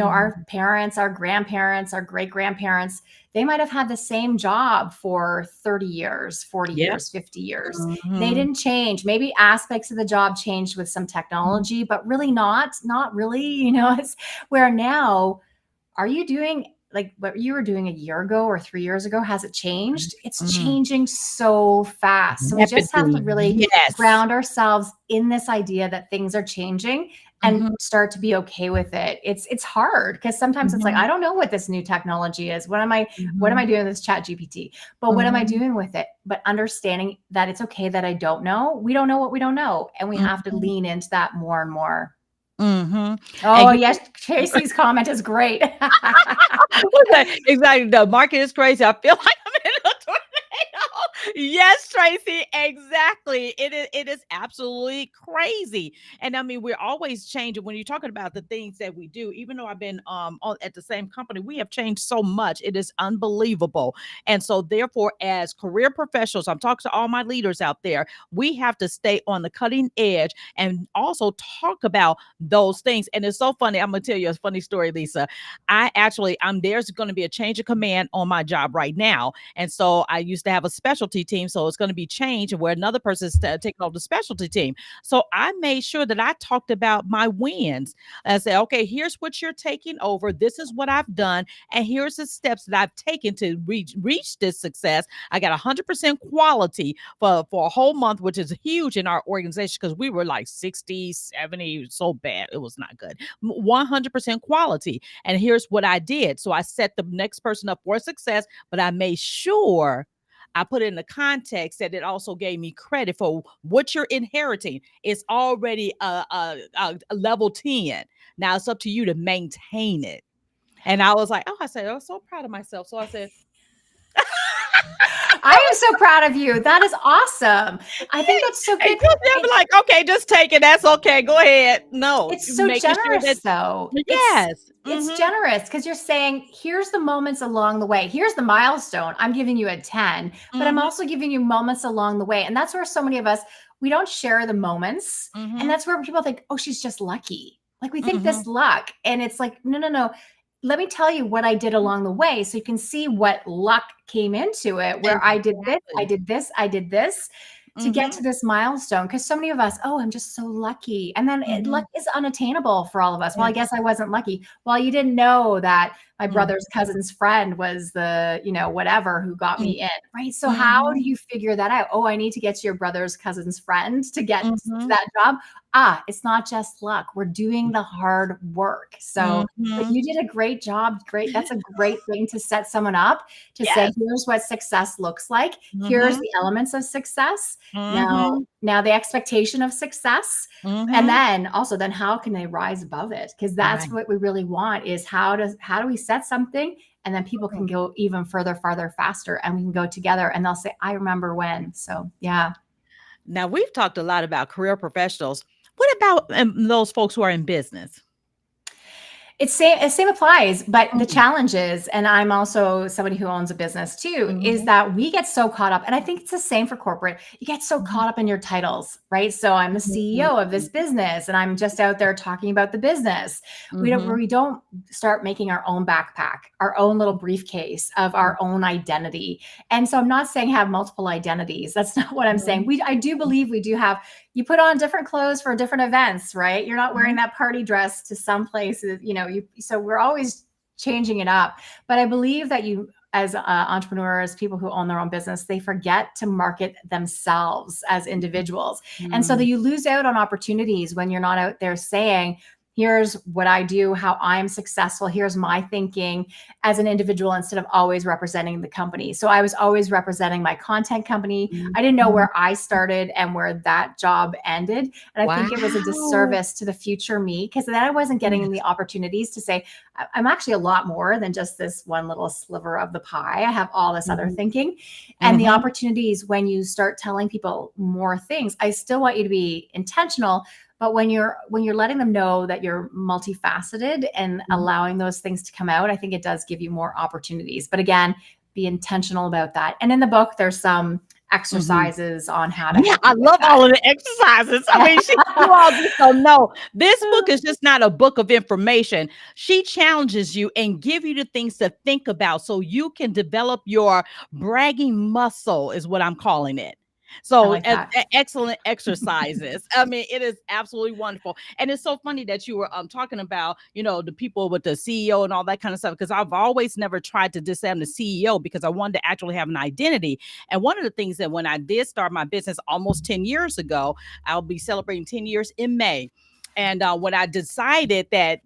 our mhm. parents, our grandparents, our great grandparents, they might have had the same job for 30 years, 40 Yep. years, 50 years. They Mhm, didn't change. Maybe aspects of the job changed with some mhm, technology, but really not really. It's where now, are you doing like what you were doing a year ago or 3 years ago? Has it changed? It's mhm. changing so fast. So we just have to Rapidly, really yes. ground ourselves in this idea that things are changing and Mhm, start to be okay with it. It's hard because sometimes it's like, mhm, I don't know what this new technology is. What am I mhm, doing with this chat GPT? But what am I mhm, doing with it? But understanding that it's okay that I don't know. We don't know what we don't know. And we have to mhm, lean into that more and more. mhm. And Oh, you yes. Tracy's comment is great. exactly. The market is crazy. I feel like I'm in a tornado. Yes, Tracy. Exactly. It is absolutely crazy. And I mean, we're always changing. When you're talking about the things that we do, even though I've been at the same company, we have changed so much. It is unbelievable. And so therefore, as career professionals, I'm talking to all my leaders out there, we have to stay on the cutting edge and also talk about those things. And it's so funny. I'm gonna tell you a funny story, Lisa. There's going to be a change of command on my job right now. And so I used to have a specialty team. So it's going to be changed where another person is taking over the specialty team. So I made sure that I talked about my wins. I said, okay, here's what you're taking over. This is what I've done. And here's the steps that I've taken to reach this success. I got 100% quality for a whole month, which is huge in our organization because we were like 60, 70, so bad. It was not good. 100% quality. And here's what I did. So I set the next person up for success, but I made sure I put it in the context that it also gave me credit for what you're inheriting. It's already a level 10. Now it's up to you to maintain it. And I was like, oh, I said, I was so proud of myself. So I said, I am so proud of you. That is awesome. I think that's so and good. you'll never like, okay, just take it. That's okay. Go ahead. No, It's so making sure that generous though. It's yes. it's Mm-hmm. generous because you're saying, here's the moments along the way. Here's the milestone. I'm giving you a 10, but I'm Mm-hmm. also giving you moments along the way. And that's where so many of us, we don't share the moments. And Mm-hmm. that's where people think, oh, she's just lucky. Like we think Mm-hmm. this luck. And it's like, no, no, no. Let me tell you what I did along the way so you can see what luck came into it, where I did this, I Exactly. did this, I did this to get Mm-hmm. to this milestone. Because so many of us, oh, I'm just so lucky. And then Mm-hmm. luck is unattainable for all of us. Well, I Yes. guess I wasn't lucky. Well, you didn't know that my brother's Mhm. cousin's friend was the, whatever who got Mm. me in, right? So how do Mhm. you figure that out? Oh, I need to get to your brother's cousin's friend to get to Mhm. that job. it's not just luck. We're doing the hard work. So, but Mhm. you did a great job. Great. That's a great thing to set someone up to say, Yes. here's what success looks like. Here's Mhm. the elements of success. Mhm. Now the expectation of success. And Mhm. then also then how can they rise above it? Because that's Right. what we really want is how do we set something and then people can go even further, farther, faster, and we can go together and they'll say, I remember when. So yeah. Now we've talked a lot about career professionals. What about those folks who are in business? It same applies, but the Mm. challenge is, and I'm also somebody who owns a business too, is Mhm. that we get so caught up, and I think it's the same for corporate. You get so Mhm. caught up in your titles, right? So I'm the CEO of this Mhm. business, and I'm just out there talking about the business. Mhm. We don't start making our own backpack, our own little briefcase of our own identity. And so I'm not saying have multiple identities. That's not what I'm saying. Mhm. I do believe we do have, you put on different clothes for different events, right? You're not wearing Mhm. that party dress to some places, so we're always changing it up. But I believe that you, as entrepreneurs, people who own their own business, they forget to market themselves as individuals. And so that Mhm. you lose out on opportunities when you're not out there saying, here's what I do, how I'm successful, here's my thinking as an individual instead of always representing the company. So I was always representing my content company. I didn't know Mhm. where I started and where that job ended. And I think it was a Wow. disservice to the future me because then I wasn't getting the Yes. opportunities to say, I'm actually a lot more than just this one little sliver of the pie. I have all this other Mhm. thinking. And the Mhm. opportunities when you start telling people more things, I still want you to be intentional, but when you're letting them know that you're multifaceted and Mhm. allowing those things to come out, I think it does give you more opportunities. But again, be intentional about that. And in the book, there's some Mhm. exercises on how to Yeah, help I you with love all of the exercises. I mean, you all just don't know. This book that. is just not a book of information. She challenges you and give you the things to think about so you can develop your bragging muscle is what I'm calling it. I So like that. excellent exercises. I mean, it is absolutely wonderful. And it's so funny that you were talking about, the people with the CEO and all that kind of stuff, because I've always never tried to just say I'm the CEO because I wanted to actually have an identity. And one of the things that when I did start my business almost 10 years ago, I'll be celebrating 10 years in May. And when I decided that,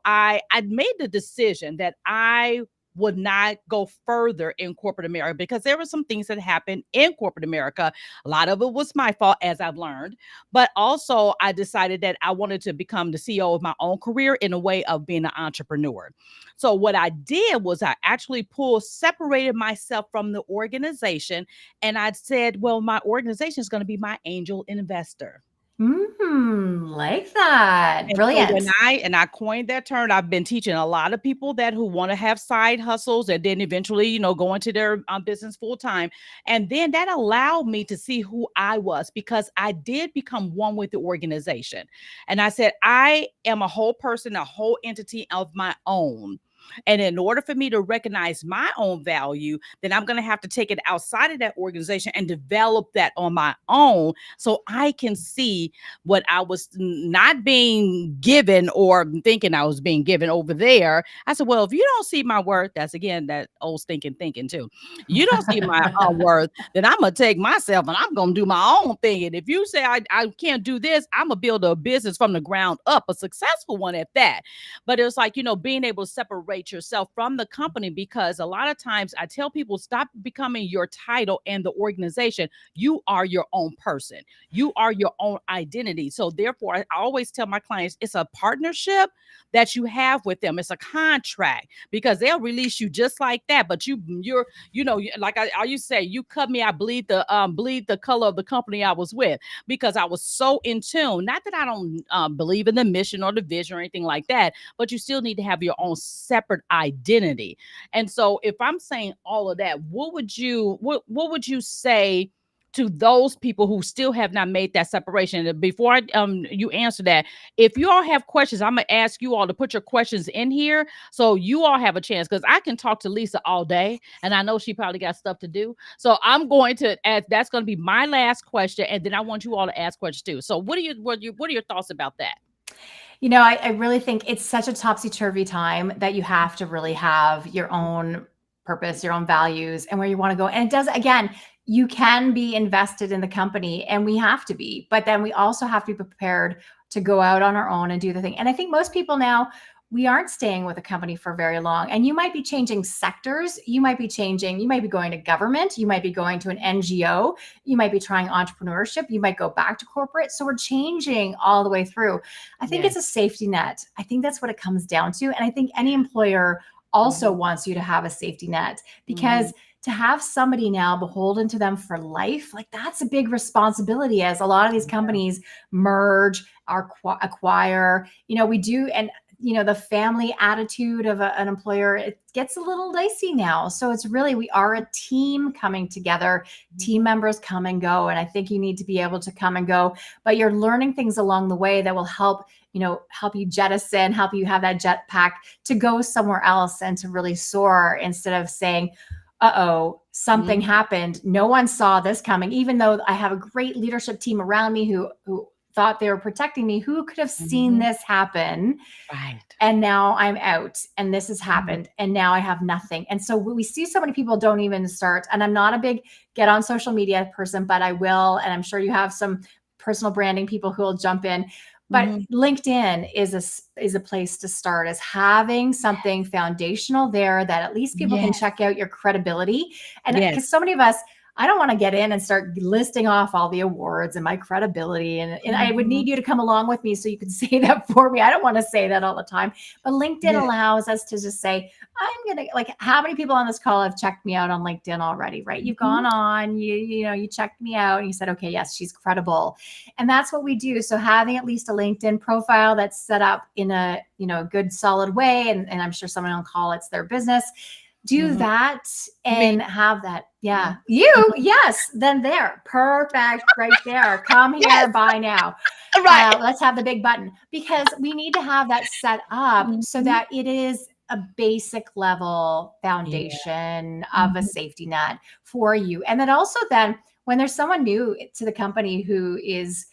I made the decision that I would not go further in corporate America because there were some things that happened in corporate America. A lot of it was my fault, as I've learned. But also, I decided that I wanted to become the CEO of my own career in a way of being an entrepreneur. So what I did was I actually separated myself from the organization, and I said, well, my organization is going to be my angel investor. Like that. And so when Brilliant. I coined that term, I've been teaching a lot of people that who want to have side hustles and then eventually, go into their business full time. And then that allowed me to see who I was because I did become one with the organization. And I said, I am a whole person, a whole entity of my own. And in order for me to recognize my own value, then I'm going to have to take it outside of that organization and develop that on my own so I can see what I was not being given or thinking I was being given over there. I said, well, if you don't see my worth, that's again that old stinking thinking too. You don't see my worth, then I'm gonna take myself and I'm gonna do my own thing. And if you say I can't do this, I'm gonna build a business from the ground up, a successful one at that. But it's like, being able to separate yourself from the company because a lot of times I tell people stop becoming your title and the organization. You are your own person. You are your own identity. So therefore, I always tell my clients it's a partnership that you have with them. It's a contract because they'll release you just like that. But like I used to say, you cut me, I bleed the color of the company I was with because I was so in tune. Not that I don't believe in the mission or the vision or anything like that, but you still need to have your own separate identity. And so if I'm saying all of that, what would you say to those people who still have not made that separation? Before you answer that, if you all have questions, I'm gonna ask you all to put your questions in here so you all have a chance because I can talk to Lisa all day and I know she probably got stuff to do. So I'm going to ask, that's going to be my last question, and then I want you all to ask questions too. So what are your thoughts about that? I really think it's such a topsy-turvy time that you have to really have your own purpose, your own values, and where you want to go. And it does, again, you can be invested in the company, and we have to be, but then we also have to be prepared to go out on our own and do the thing. And I think most people now, we aren't staying with a company for very long, and you might be changing sectors. You might be going to government, you might be going to an NGO, you might be trying entrepreneurship, you might go back to corporate. So we're changing all the way through. I think Yes. it's a safety net. I think that's what it comes down to. And I think any employer also Mhm. wants you to have a safety net, because Mhm. to have somebody now beholden to them for life, like that's a big responsibility, as a lot of these Yeah. companies merge or acquire, we do. And, the family attitude of an employer, it gets a little dicey now. So it's really, we are a team coming together. Team Mhm. members come and go. And I think you need to be able to come and go, but you're learning things along the way that will help you jettison, help you have that jetpack to go somewhere else and to really soar, instead of saying, uh-oh, something Mhm. happened. No one saw this coming. Even though I have a great leadership team around me who thought they were protecting me, who could have seen Mhm. this happen? Right. And now I'm out, and this has Mhm. happened, and now I have nothing. And so we see so many people don't even start. And I'm not a big get on social media person, but I will. And I'm sure you have some personal branding people who will jump in. But Mhm. LinkedIn is a place to start, as having something foundational there that at least people can Yes. check out your credibility. And Yes. because so many of us, I don't want to get in and start listing off all the awards and my credibility. And I would Mhm. need you to come along with me so you could say that for me. I don't want to say that all the time. But LinkedIn Yeah. allows us to just say, I'm going to, like, how many people on this call have checked me out on LinkedIn already, right? You've Mhm. gone on, you checked me out and you said, okay, yes, she's credible. And that's what we do. So having at least a LinkedIn profile that's set up in a, good solid way. And I'm sure someone on call, it's their business. Do Mhm. that Me. and have that. Yeah. Mhm. You, Mhm. yes. Then there. Perfect. Right there. Come here. Yes. Buy now. Right. Let's have the big button, because we need to have that set up so Mhm. that it is a basic level Yeah. foundation of a Mhm. safety net for you. And then also, then when there's someone new to the company who is,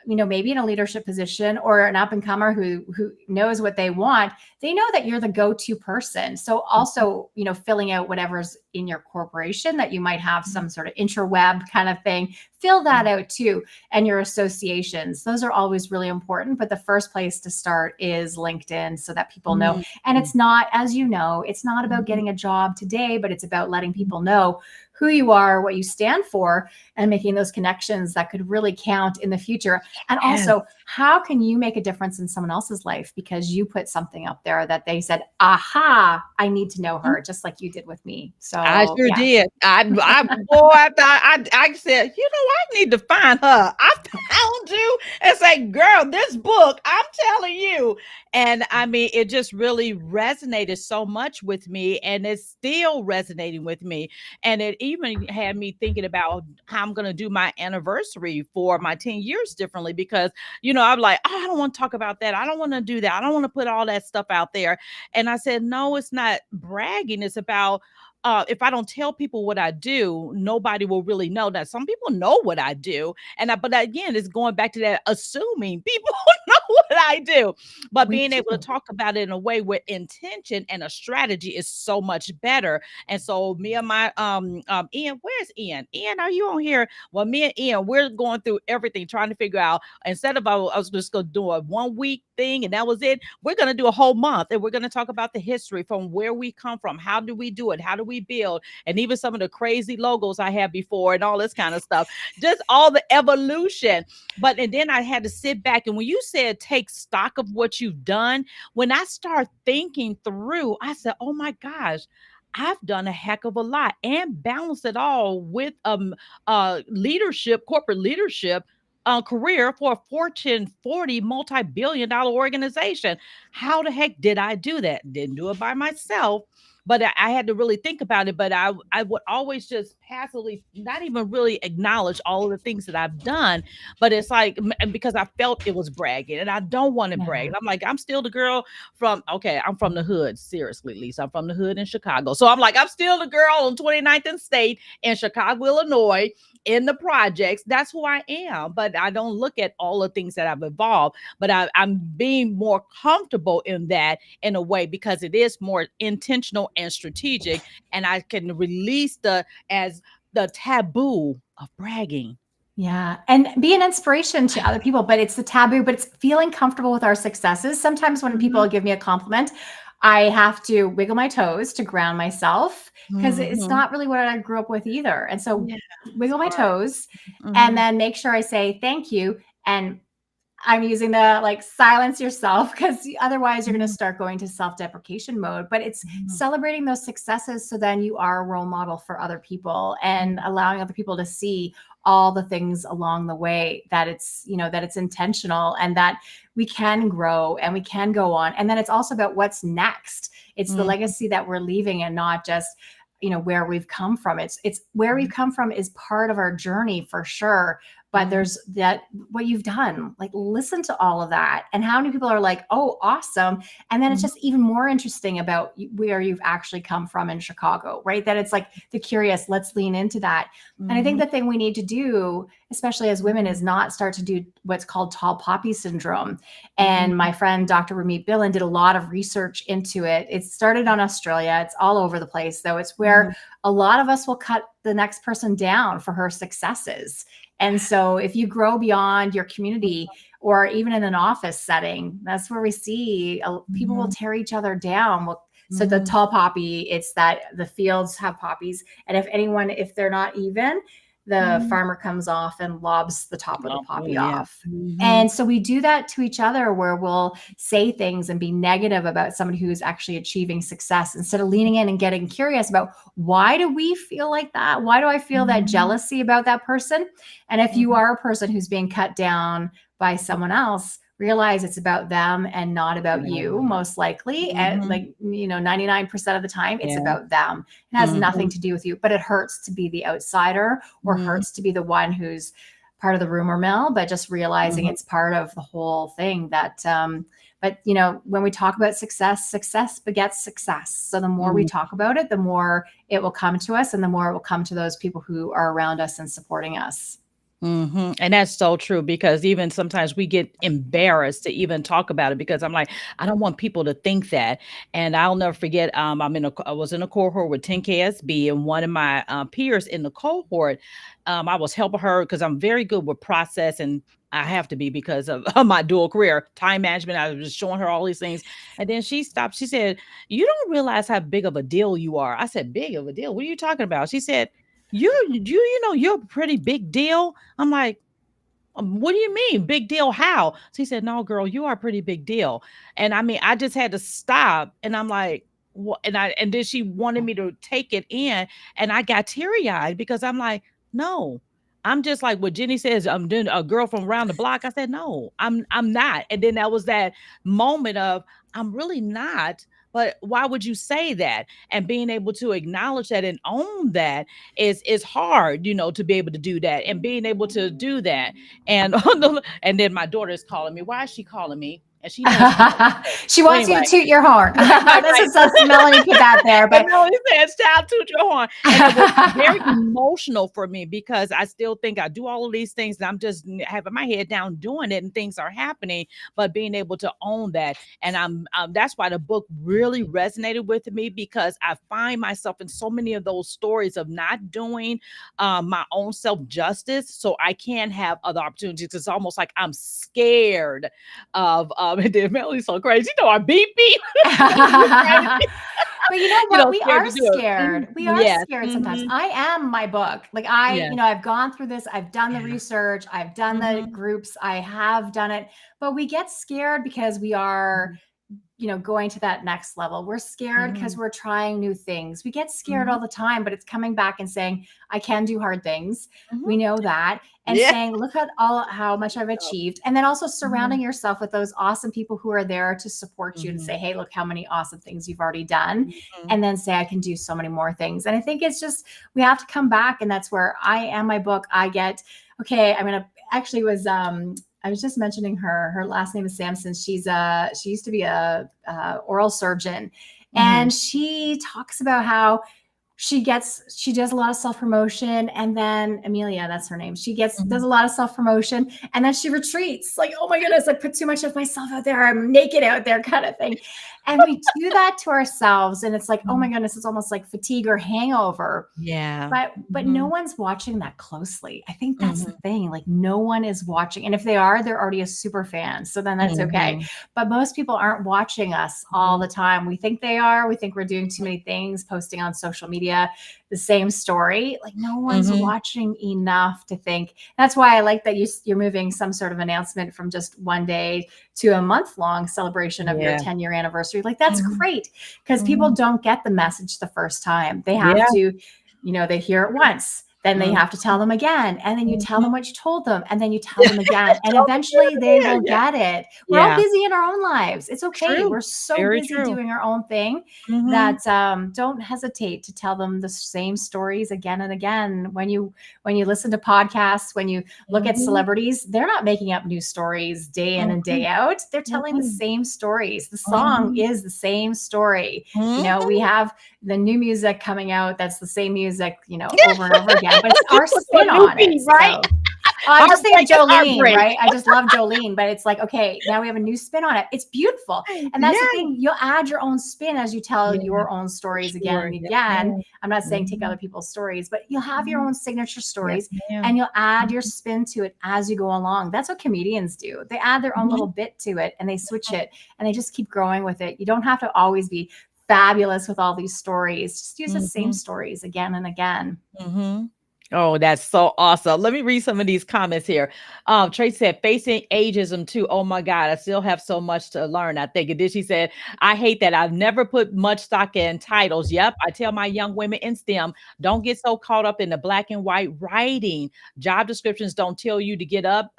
maybe in a leadership position, or an up and comer who knows what they want, they know that you're the go-to person. So Mhm. also, filling out whatever's in your corporation, that you might have Mhm. some sort of interweb kind of thing, fill that Mhm. out too. And your associations, those are always really important. But the first place to start is LinkedIn, so that people know. Mhm. And it's not, as you know, it's not about Mhm. getting a job today, but it's about letting people know who you are, what you stand for, and making those connections that could really count in the future. And Yes. also, how can you make a difference in someone else's life because you put something up there that they said, aha, I need to know her, just like you did with me. I So sure yeah. did. Boy, I said, I need to find her. I found you and say, girl, this book, I'm telling you. And I mean, it just really resonated so much with me, and it's still resonating with me. And it even had me thinking about how I'm going to do my anniversary for my 10 years differently, because, I'm like, oh, I don't want to talk about that. I don't want to do that. I don't want to put all that stuff out there. And I said, no, it's not bragging. It's about, if I don't tell people what I do, nobody will really know that. Some people know what I do, but again, it's going back to that assuming people know what I do. But We being able to do. talk about it in a way with intention and a strategy is so much better. And so me and my Ian, where's Ian? Ian, are you on here? Well, me and Ian, we're going through everything, trying to figure out, instead of I was just gonna do a 1 week thing and that was it. We're gonna do a whole month, and we're gonna talk about the history from where we come from. How do we do it? How do we build? And even some of the crazy logos I had before and all this kind of stuff. Just all the evolution. And then I had to sit back, and when you said take stock of what you've done, when I start thinking through, I said, oh my gosh, I've done a heck of a lot and balanced it all with leadership, corporate leadership career for a Fortune 40 multi-billion dollar organization. How the heck did I do that? Didn't do it by myself, but I had to really think about it. But I would always just passively not even really acknowledge all of the things that I've done. But it's like, because I felt it was bragging, and I don't want to brag. Yeah. And I'm like, I'm still the girl okay, I'm from the hood. Seriously, Lisa, I'm from the hood in Chicago. So I'm like, I'm still the girl on 29th and State in Chicago, Illinois, in the projects. That's who I am. But I don't look at all the things that I've evolved. But I'm being more comfortable in that, in a way, because it is more intentional and strategic. And I can release the, as the taboo of bragging. Yeah. And be an inspiration to other people, but it's the taboo, but it's feeling comfortable with our successes. Sometimes when Mhm, people give me a compliment, I have to wiggle my toes to ground myself because it's mhm. not really what I grew up with either. And so Yeah, it's wiggle my hard. toes and Mhm, then make sure I say thank you. And I'm using the like silence yourself because otherwise you're going to mhm, start going to self-deprecation mode. But it's mhm, celebrating those successes so then you are a role model for other people and mhm, allowing other people to see all the things along the way that it's, that it's intentional and that we can grow and we can go on. And then it's also about what's next. It's the mhm, legacy that we're leaving and not just where we've come from. It's where we've mhm, come from is part of our journey for sure, but mhm, there's that what you've done, like listen to all of that and how many people are like, oh awesome, and then it's mhm, just even more interesting about where you've actually come from in Chicago, right? That it's like the curious, let's lean into that. And I think mhm, the thing we need to do, especially as women, mhm, is not start to do what's called tall poppy syndrome. And mhm, my friend Dr. Ramit Billen did a lot of research into it. It started on Australia. It's all over the place though. It's where mhm. a lot of us will cut the next person down for her successes. And so if you grow beyond your community or even in an office setting, that's where we see people will Mhm, tear each other down. Well, so the mhm. tall poppy, it's that the fields have poppies. And if they're not even, the Mhm. farmer comes off and lobs the top of the Oh, poppy yeah. off. Mhm, And so we do that to each other where we'll say things and be negative about somebody who's actually achieving success instead of leaning in and getting curious about why do we feel like that? Why do I feel that mhm, jealousy about that person? And if you mhm, are a person who's being cut down by someone else, realize it's about them and not about you, mhm, most likely. And mhm. like, 99% of the time, it's Yeah. about them. It has nothing Mhm, to do with you, but it hurts to be the outsider or mhm, hurts to be the one who's part of the rumor mill, but just realizing mhm, it's part of the whole thing that, but when we talk about success, success begets success. So the more we mhm. talk about it, the more it will come to us and the more it will come to those people who are around us and supporting us. Mhm, and that's so true because even sometimes we get embarrassed to even talk about it because I'm like, I don't want people to think that. And I'll never forget, I was in a cohort with 10 KSB, and one of my peers in the cohort, I was helping her because I'm very good with process, and I have to be because of my dual career, time management. I was just showing her all these things, and then she stopped. She said, "You don't realize how big of a deal you are." I said, "Big of a deal? What are you talking about?" She said, you're a pretty big deal." I'm like, what do you mean? Big deal? How? So he said, no, girl, you are a pretty big deal. And I mean, I just had to stop. And I'm like, what? And then she wanted me to take it in. And I got teary eyed because I'm like, no, I'm just like what Jenny says, I'm doing a girl from around the block. I said, no, I'm not. And then that was that moment of, I'm really not. But why would you say that? And being able to acknowledge that and own that is hard, to be able to do that and being able to do that and and then my daughter is calling me. Why is she calling me? And she knows I'm upset. She But wants you anyway, to toot your horn. right, This right. is us. Melanie put that there, And but Melanie says, "Child, toot your horn." And it was very emotional for me because I still think I do all of these things and I'm just having my head down doing it and things are happening, but being able to own that. And that's why the book really resonated with me because I find myself in so many of those stories of not doing my own self justice so I can have other opportunities. It's almost like I'm scared of, and then Melanie's so crazy. I beep beep. but you know what? We Scared are to do it. scared. We are Yes. scared sometimes. Mhm. I am my book. Like Yeah. I've gone through this. I've done the Yeah. research. I've done the Mhm. groups. I have done it. But we get scared because we are Mhm. going to that next level. We're scared because Mhm. we're trying new things. We get scared Mhm. all the time, but it's coming back and saying, I can do hard things. Mhm. We know that. And Yeah. saying, look at how much I've Oh. achieved. And then also Mhm. surrounding yourself with those awesome people who are there to support you and Mhm. say, hey, look how many awesome things you've already done. Mhm. And then say, I can do so many more things. And I think it's just, we have to come back. And that's where I am my book. I get, okay, I'm going to actually was, I was just mentioning her. Her last name is Sampson. She used to be a oral surgeon, Mhm. and she talks about how she does a lot of self promotion, and then Amelia, that's her name. She does Mhm. a lot of self promotion, and then she retreats. Like, oh my goodness, I put too much of myself out there. I'm naked out there, kind of thing. And we do that to ourselves. And it's like, oh my Mhm. goodness, it's almost like fatigue or hangover. Yeah. But no Mhm. one's watching that closely. I think that's the Mhm. thing. Like no one is watching. And if they are, they're already a super fan. So then that's okay. Mhm. But most people aren't watching us all Mhm. the time. We think they are. We think we're doing too many things, posting on social media, the same story. Like no one's Mhm. watching enough to think. That's why I like that you're moving some sort of announcement from just one day to a month long celebration of your Yeah. 10-year anniversary. Like that's Mhm. great because people Mhm. don't get the message the first time. They have Yeah. to, they hear it once, then they Mhm. have to tell them again, and then you tell Mhm. them what you told them, and then you tell Yeah. them again, and Tell me eventually they again. will Yeah. get it. We're all Yeah. busy in our own lives. It's okay. True. We're so Very busy true. doing our own thing Mhm. that don't hesitate to tell them the same stories again and again. When you listen to podcasts, when you look at Mhm. celebrities, they're not making up new stories day in and day Mhm. out. They're telling the Mhm. same stories. The song Mhm. is the same story. We Mhm. have the new music coming out that's the same music, over and over again, but it's Just our put to a spin new on it. beat, right? So I just think Heartbreak of is Jolene, heartbreak. right? I just love Jolene, but it's like, okay, now we have a new spin on it. It's beautiful. And that's the Yeah. thing. You'll add your own spin as you tell Yeah, your own for stories again sure. and Yes, again. ma'am. I'm not saying take Mhm. other people's stories, but you'll have your Mhm. own signature Yes, stories ma'am. and you'll add your Mhm. spin to it as you go along. That's what comedians do. They add their own little Mhm. bit to it and they switch it and they just keep growing with it. You don't have to always be fabulous with all these stories. Just use the same Mhm. stories again and again. Mhm. Oh, that's so awesome. Let me read some of these comments here. Trace said, facing ageism too. Oh my God, I still have so much to learn, I think. And then she said, I hate that. I've never put much stock in titles. Yep. I tell my young women in STEM, don't get so caught up in the black and white writing. Job descriptions don't tell you to get up,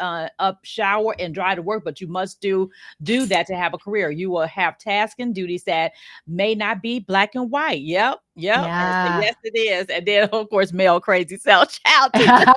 shower, and drive to work, but you must do that to have a career. You will have tasks and duties that may not be black and white. Yep. Yep. And say, Yeah. yes, it is. And then, of course, male crazy self child teacher.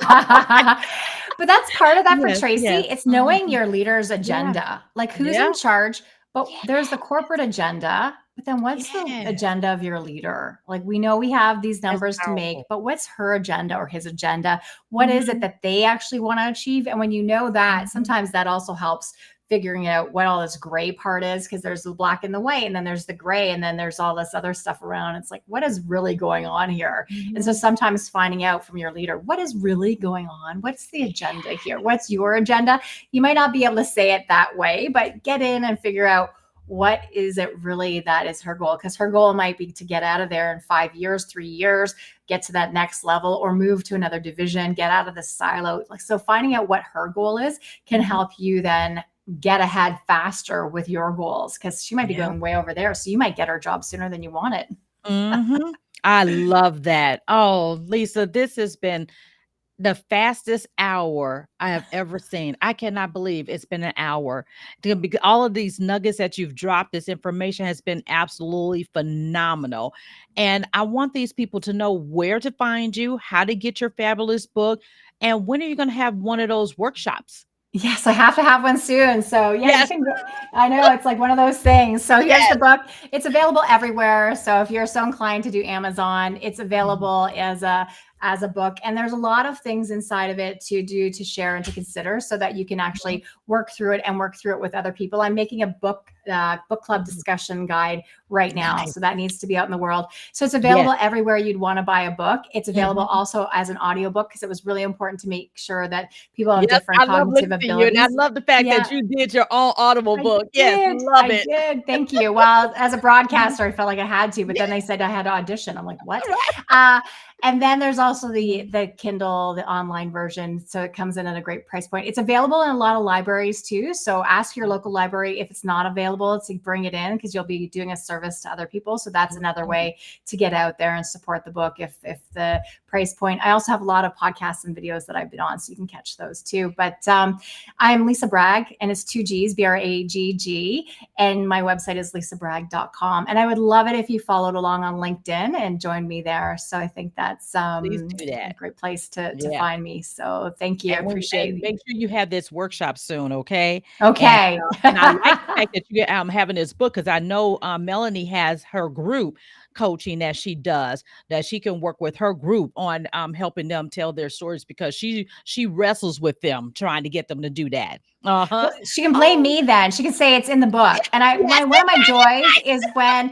But that's part of that for Yes, Tracy. yes. It's Mhm. knowing your leader's Yeah, agenda, like who's yeah, in charge. But yeah, there's the corporate agenda. But then what's the yes. agenda of your leader? Like we know we have these That's numbers to make, powerful. but what's her agenda or his agenda? What is it Mhm, that they actually want to achieve? And when you know that, mhm, sometimes that also helps figuring out what all this gray part is because there's the black and the white, and then there's the gray, and then there's all this other stuff around. It's like, what is really going on here? And so mhm. sometimes finding out from your leader, what is really going on? What's the agenda here? What's your agenda? You might not be able to say it that way, but get in and figure out what is it really that is her goal, because her goal might be to get out of there in 5 years, 3 years, get to that next level or move to another division, get out of the silo. Like, so finding out what her goal is can Mhm. help you then get ahead faster with your goals, because she might be Yeah. going way over there, so you might get her job sooner than you want it. Mhm. I love that. Oh, Lisa, this has been the fastest hour I have ever seen. I cannot believe it's been an hour. Because all of these nuggets that you've dropped, this information has been absolutely phenomenal. And I want these people to know where to find you, how to get your fabulous book, and when are you going to have one of those workshops? Yes, I have to have one soon. So yeah, you Yes, can. I know it's like one of those things. So here's the yes. book. It's available everywhere. So if you're so inclined to do Amazon, it's Mhm, available as a book. And there's a lot of things inside of it to do, to share, and to consider, so that you can mhm, actually work through it and work through it with other people. I'm making a book club mhm. discussion guide right now, Nice. so that needs to be out in the world. So it's Yes. available everywhere you'd want to buy a book. It's available Mhm. also as an audiobook, because it was really important to make sure that people have Yep, different I love cognitive listening to you, and I abilities. love the fact Yeah, that you did your own Audible I book. Yes, did. love I it. did. Thank you. Well, as a broadcaster, Mhm. I felt like I had to, but then they said I had to audition. I'm like, what? Right. Uh, and then there's also the Mhm. the Kindle, the online version. So it comes in at a great price point. It's available in a lot of libraries too. So ask your local library if it's not available to bring it in, because you'll be doing a service to other people. So that's another Mhm. way to get out there and support the book if the price point. I also have a lot of podcasts and videos that I've been on, so you can catch those too. But I'm Lisa Bragg, and it's two G's, Bragg. And my website is lisabragg.com. And I would love it if you followed along on LinkedIn and joined me there. So I think that's Please do a that. great place to Yeah. find me. So thank you. I appreciate And it. make sure you have this workshop soon, okay? Okay. And I like the fact that you get having this book, because I know, Melanie has her group coaching that she does, that she can work with her group on, helping them tell their stories, because she wrestles with them, trying to get them to do that. Uh-huh. She can blame Oh, me then. She can say it's in the book. And one of my joys is when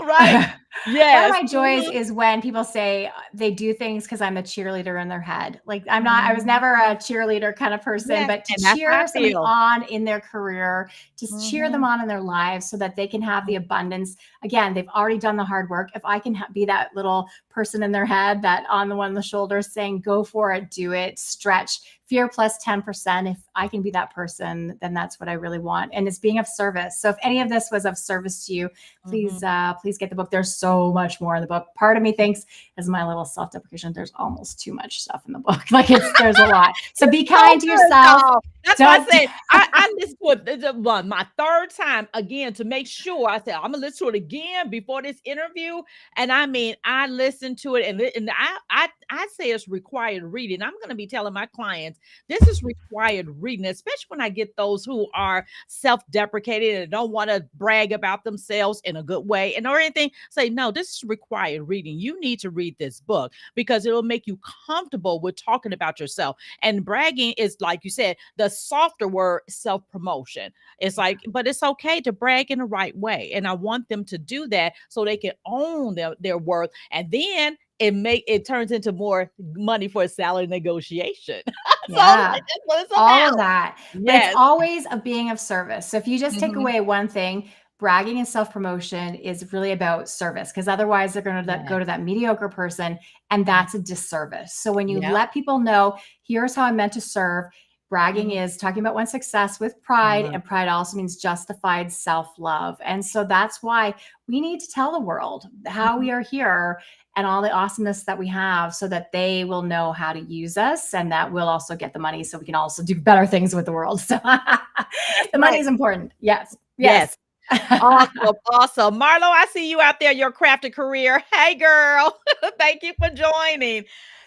right. one of Yes. my joys is when people say they do things because I'm a cheerleader in their head. Like I was never a Mhm. cheerleader kind of person, Yes, but to and that's how I cheer somebody feel. on in their career, to cheer them Mhm. on in their lives so that they can have the abundance. Again, they've already done the hard work. If I can be that little person in their head, that on the one on the shoulders saying, go for it, do it, stretch, fear plus 10%. If I can be that person, then that's what I really want. And it's being of service. So if any of this was of service to you, Mhm. please get the book. There's so much more in the book. Part of me thinks, as my little self-deprecation, there's almost too much stuff in the book. Like there's a lot. So be So kind to good, yourself. y'all. That's why I Don't said I listened to it my third time again to make sure. I said I'm gonna listen to it again before this interview, and I mean I listened to it, and I say it's required reading. I'm gonna be telling my clients this is required reading, especially when I get those who are self-deprecating and don't want to brag about themselves in a good way and or anything. Say no, this is required reading. You need to read this book because it'll make you comfortable with talking about yourself. And bragging is, like you said, the softer word, self promotion. It's like, but it's okay to brag in the right way. And I want them to do that so they can own their worth. And then it turns into more money for a salary negotiation. So yeah. that's what it's All of about. that. But it's Yes. always a being of service. So if you just take Mhm. away one thing, bragging and self promotion is really about service because otherwise they're going to go to Yes. that mediocre person and that's a disservice. So when you Yep. let people know, here's how I'm meant to serve, bragging Mhm. is talking about one's success with pride, Right. and pride also means justified self love. And so that's why we need to tell the world how we Mhm. are here and all the awesomeness that we have so that they will know how to use us and that we'll also get the money so we can also do better things with the world. So That's the money right. is important. Yes. Yes. Yes. Awesome, awesome. Marlo, I see you out there, your crafted career. Hey, girl. Thank you for joining.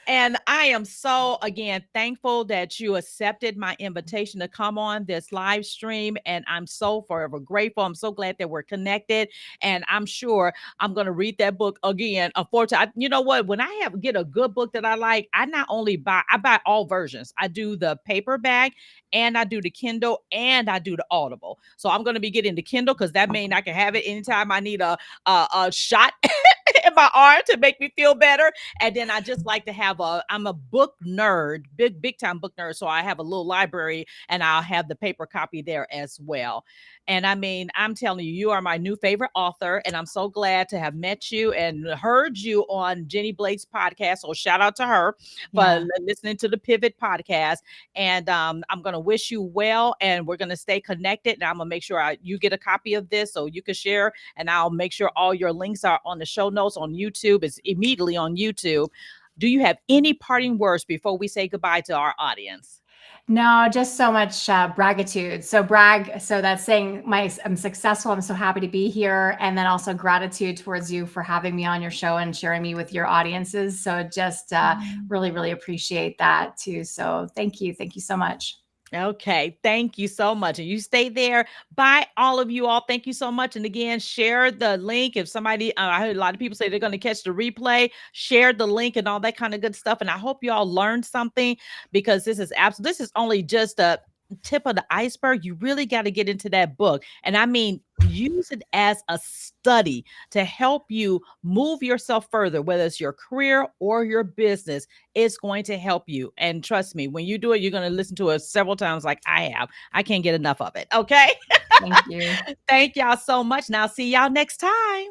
And I am so, again, thankful that you accepted my invitation to come on this live stream. And I'm so forever grateful. I'm so glad that we're connected. And I'm sure I'm going to read that book again. Unfortunately, you know what? When I get a good book that I like, I buy all versions. I do the paperback and I do the Kindle and I do the Audible. So I'm going to be getting the Kindle because that means I can have it anytime I need a shot in my arm to make me feel better. And then I just like to have I'm a book nerd, big time book nerd. So I have a little library and I'll have the paper copy there as well. And I mean, I'm telling you, you are my new favorite author. And I'm so glad to have met you and heard you on Jenny Blake's podcast. So shout out to her for Yeah. listening to the Pivot podcast. And I'm going to wish you well. And we're going to stay connected. And I'm going to make sure you get a copy of this so you can share. And I'll make sure all your links are on the show notes on YouTube. It's immediately on YouTube. Do you have any parting words before we say goodbye to our audience? No, just so much gratitude. So brag. So that's saying I'm successful. I'm so happy to be here, and then also gratitude towards you for having me on your show and sharing me with your audiences. So just really, really appreciate that too. So thank you so much. Okay, thank you so much. And you stay there. Bye, all of you all. Thank you so much. And again, share the link. If somebody, I heard a lot of people say they're going to catch the replay, share the link and all that kind of good stuff. And I hope you all learned something because this is only just a tip of the iceberg. You really got to get into that book. And I mean, use it as a study to help you move yourself further, whether it's your career or your business. It's going to help you. And trust me, when you do it, you're going to listen to it several times like I have. I can't get enough of it. Okay. Thank you. Thank y'all so much. Now, see y'all next time.